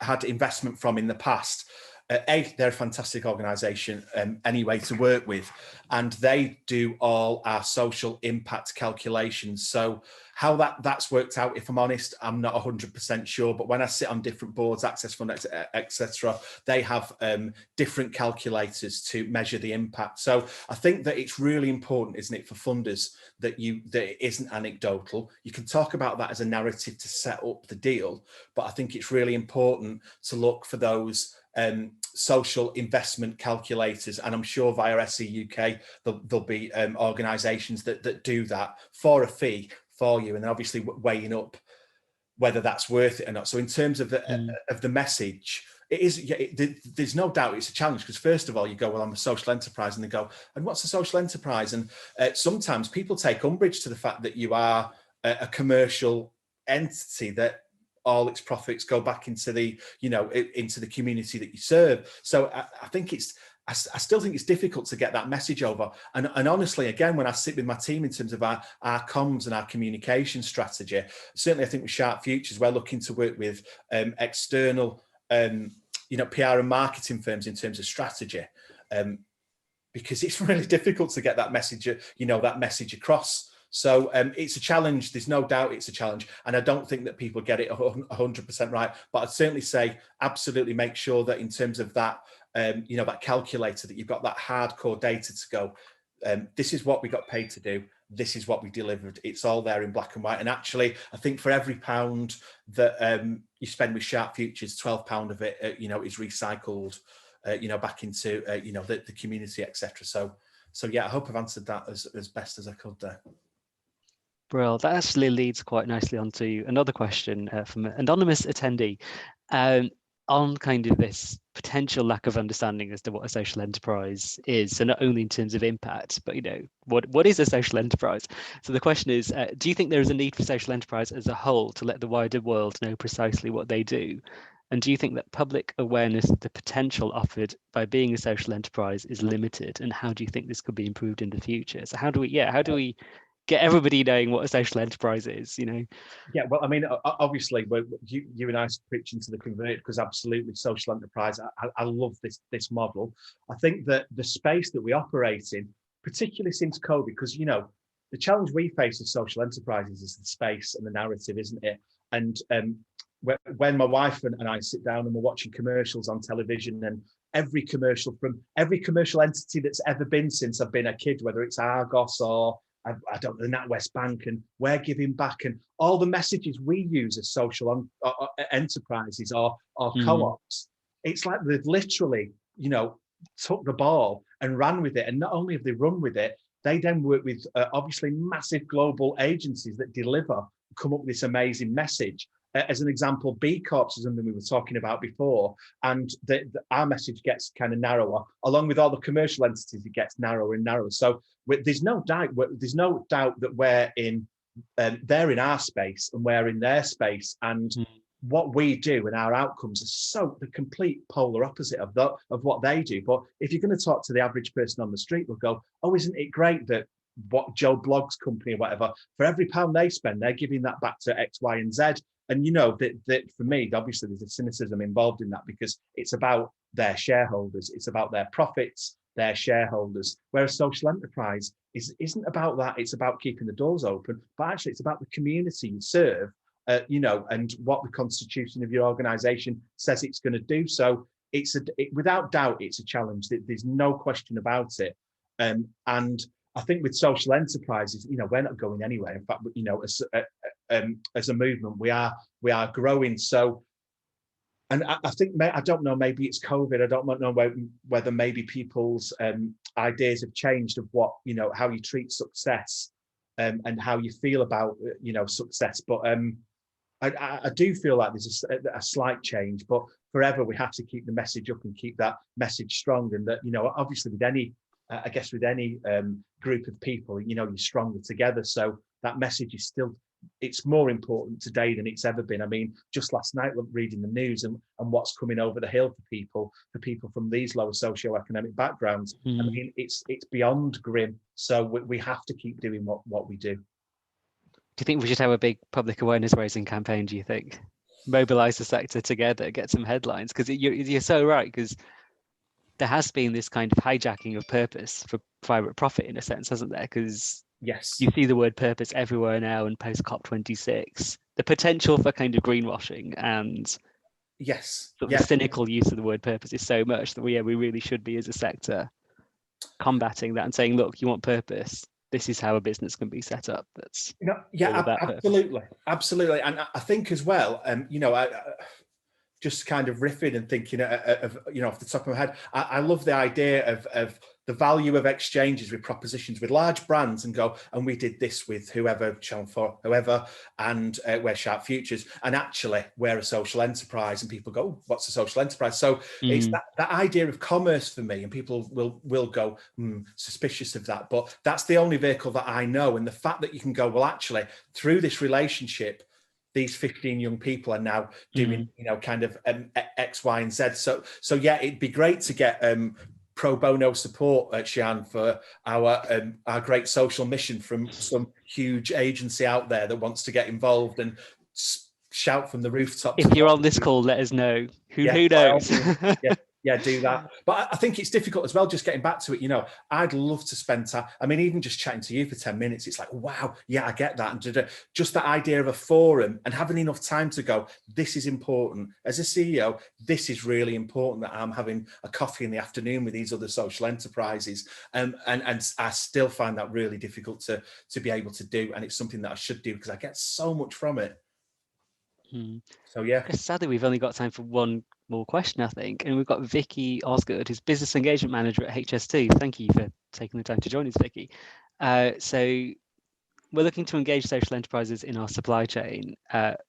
had investment from in the past. They're a fantastic organisation anyway to work with, and they do all our social impact calculations. So how that's worked out, if I'm honest, I'm not 100% sure. But when I sit on different boards, Access Fund, etc., they have different calculators to measure the impact. So I think that it's really important, isn't it, for funders that it isn't anecdotal. You can talk about that as a narrative to set up the deal, but I think it's really important to look for those social investment calculators, and I'm sure via SE UK there'll be organisations that do that for a fee for you, and then obviously weighing up whether that's worth it or not. So in terms of the message, it is. There's no doubt it's a challenge, because first of all you go, well, I'm a social enterprise, and they go, and what's a social enterprise? And sometimes people take umbrage to the fact that you are a commercial entity that all its profits go back into the, into the community that you serve. So I think I still think it's difficult to get that message over. And honestly, again, when I sit with my team in terms of our comms and our communication strategy, certainly I think with SharpFutures, we're looking to work with external, PR and marketing firms in terms of strategy, because it's really difficult to get that message, that message across. So it's a challenge. There's no doubt it's a challenge. And I don't think that people get it 100% right. But I'd certainly say absolutely make sure that in terms of that, that calculator, that you've got that hardcore data to go, this is what we got paid to do. This is what we delivered. It's all there in black and white. And actually, I think for every pound that you spend with SharpFutures, £12 of it, is recycled, back into, the community, etc. So yeah, I hope I've answered that as best as I could there. Well, that actually leads quite nicely onto another question from an anonymous attendee on kind of this potential lack of understanding as to what a social enterprise is. So not only in terms of impact, but, what is a social enterprise? So the question is, do you think there is a need for social enterprise as a whole to let the wider world know precisely what they do? And do you think that public awareness of the potential offered by being a social enterprise is limited? And how do you think this could be improved in the future? So how do we get everybody knowing what a social enterprise is, Yeah, well, I mean, obviously, you and I are preaching to the converted, because absolutely, social enterprise. I love this model. I think that the space that we operate in, particularly since COVID, because the challenge we face as social enterprises is the space and the narrative, isn't it? And when my wife and I sit down and we're watching commercials on television, and every commercial entity that's ever been since I've been a kid, whether it's Argos or I don't know, the NatWest Bank, and we're giving back, and all the messages we use as social enterprises or co-ops, it's like they've literally, took the ball and ran with it. And not only have they run with it, they then work with obviously massive global agencies that come up with this amazing message. As an example, B Corps is something we were talking about before, and our message gets kind of narrower. Along with all the commercial entities, it gets narrower and narrower. So there's no doubt that we're in, they're in our space and we're in their space, and what we do and our outcomes are so the complete polar opposite of what they do. But if you're going to talk to the average person on the street, they'll go, "Oh, isn't it great that what Joe Blogg's company or whatever, for every pound they spend, they're giving that back to X, Y, and Z." And that for me, obviously, there's a cynicism involved in that, because it's about their shareholders, it's about their profits, their shareholders. Whereas social enterprise isn't about that. It's about keeping the doors open, but actually, it's about the community you serve, and what the constitution of your organisation says it's going to do. So without doubt, it's a challenge. There's no question about it. And I think with social enterprises, we're not going anywhere. In fact, as a movement, we are growing. So, and I think, I don't know, maybe it's COVID. I don't know whether maybe people's ideas have changed of what, how you treat success, and how you feel about, success. But I do feel like there's a slight change, but forever we have to keep the message up and keep that message strong. And that, obviously with any, I guess with any group of people, you're stronger together. So that message is still, it's more important today than it's ever been. I mean, just last night, reading the news and what's coming over the hill for people from these lower socioeconomic backgrounds. I mean, it's beyond grim. So we have to keep doing what we do. Do you think we should have a big public awareness raising campaign, do you think? Mobilize the sector together, get some headlines? Because you're so right, because there has been this kind of hijacking of purpose for private profit in a sense, hasn't there? Because yes, you see the word purpose everywhere now, and post COP26, the potential for kind of greenwashing and yes, sort of the cynical use of the word purpose is so much that we really should be as a sector combating that and saying, look, you want purpose, this is how a business can be set up. That's absolutely. And I think as well, I just kind of riffing and thinking of off the top of my head, I love the idea of the value of exchanges with propositions with large brands, and we did this with whoever, whoever, and we're SharpFutures, and actually we're a social enterprise, and people go, oh, what's a social enterprise? So it's that idea of commerce for me, and people will go suspicious of that, but that's the only vehicle that I know. And the fact that you can go, well, actually through this relationship, these 15 young people are now doing, kind of X, Y, and Z. So yeah, it'd be great to get pro bono support, Sian, for our great social mission from some huge agency out there that wants to get involved and shout from the rooftops. If you're on this call, let us know. Who knows? Yeah, do that. But I think it's difficult as well, just getting back to it. I'd love to spend time. I mean, even just chatting to you for 10 minutes, it's like, wow, yeah, I get that. And just that idea of a forum and having enough time to go, this is important. As a CEO, this is really important that I'm having a coffee in the afternoon with these other social enterprises. And I still find that really difficult to be able to do. And it's something that I should do because I get so much from it. So yeah. Sadly, we've only got time for one more question, I think, and we've got Vicky Osgood, who's Business Engagement Manager at HS2. Thank you for taking the time to join us, Vicky. So we're looking to engage social enterprises in our supply chain, but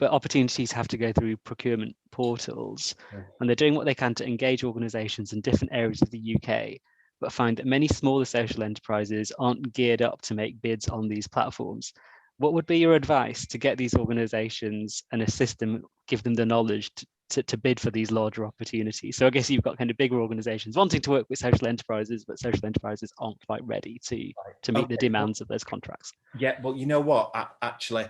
opportunities have to go through procurement portals, and they're doing what they can to engage organisations in different areas of the UK, but find that many smaller social enterprises aren't geared up to make bids on these platforms. What would be your advice to get these organisations and assist them, give them the knowledge to bid for these larger opportunities? So I guess you've got kind of bigger organisations wanting to work with social enterprises, but social enterprises aren't quite ready to meet the demands of those contracts. Yeah, well, you know what? Actually,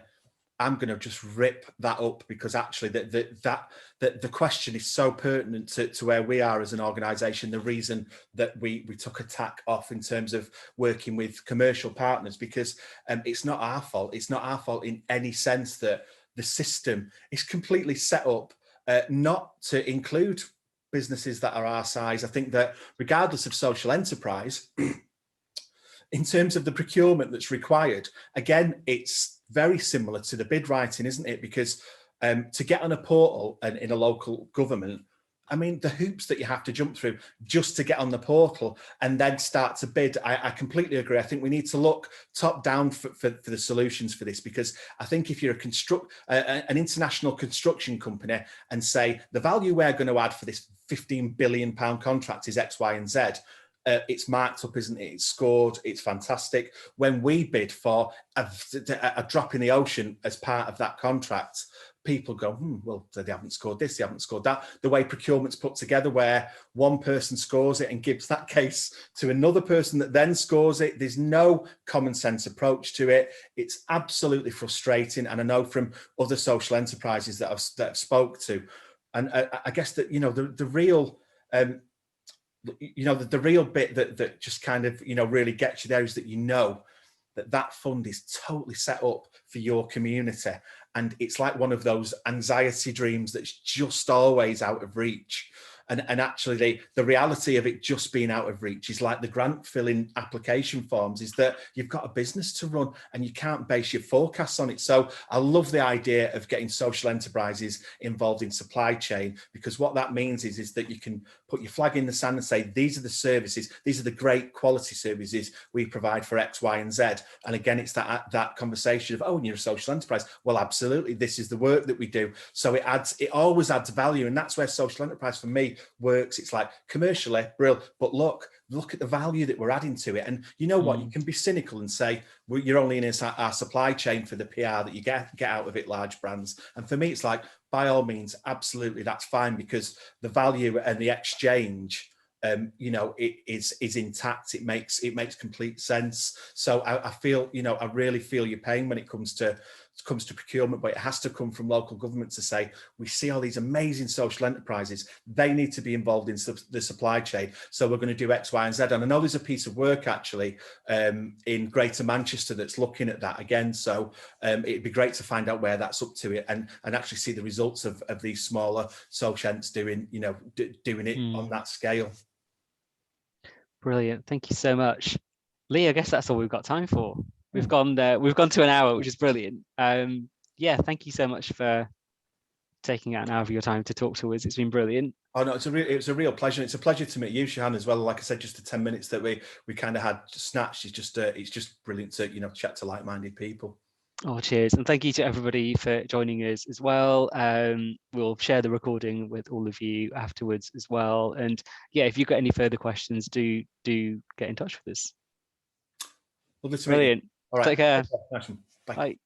I'm going to just rip that up, because actually the question is so pertinent to where we are as an organisation. The reason that we took a tack off in terms of working with commercial partners, because it's not our fault. It's not our fault in any sense that the system is completely set up not to include businesses that are our size. I think that regardless of social enterprise, in terms of the procurement that's required, again, it's very similar to the bid writing, isn't it? Because to get on a portal and in a local government, I mean, the hoops that you have to jump through just to get on the portal and then start to bid. I completely agree. I think we need to look top down for the solutions for this, because I think if you're an international construction company and say the value we're going to add for this £15 billion contract is X, Y, and Z, it's marked up, isn't it? It's scored. It's fantastic. When we bid for a drop in the ocean as part of that contract, people go, well, they haven't scored this, they haven't scored that. The way procurement's put together, where one person scores it and gives that case to another person that then scores it, there's no common sense approach to it. It's absolutely frustrating. And I know from other social enterprises that I've spoke to, and I guess that, the real... the real bit that just kind of, really gets you there is that that fund is totally set up for your community. And it's like one of those anxiety dreams that's just always out of reach. And actually the reality of it just being out of reach is like the grant filling application forms, is that you've got a business to run and you can't base your forecasts on it. So I love the idea of getting social enterprises involved in supply chain, because what that means is that you can put your flag in the sand and say, these are the services, these are the great quality services we provide for X, Y, and Z. And again, it's that conversation of, oh, and you're a social enterprise. Well, absolutely, this is the work that we do. So it always adds value, and that's where social enterprise for me works. It's like commercially, brilliant, but look at the value that we're adding to it. And you know what, you can be cynical and say, well, you're only in our supply chain for the PR that you get out of it, large brands. And for me, it's like, by all means, absolutely, that's fine, because the value and the exchange, you know, it is intact. It makes complete sense. So I feel, you know, I really feel your pain when it comes to procurement, but it has to come from local government to say, we see all these amazing social enterprises, they need to be involved in the supply chain, so we're going to do X, Y, and Z. And I know there's a piece of work actually in Greater Manchester that's looking at that again, so it'd be great to find out where that's up to it, and actually see the results of these smaller social ents doing, you know, doing it on that scale. Brilliant, thank you so much, Lee. I guess that's all we've got time for. We've gone to an hour, which is brilliant. Yeah, thank you so much for taking out an hour of your time to talk to us. It's been brilliant. Oh no, it's a real pleasure. It's a pleasure to meet you, Shahan, as well. Like I said, just the 10 minutes that we kind of had snatched. It's just brilliant to, you know, chat to like-minded people. Oh, cheers. And thank you to everybody for joining us as well. We'll share the recording with all of you afterwards as well. And yeah, if you've got any further questions, do get in touch with us. Brilliant. All right. Take care. Bye.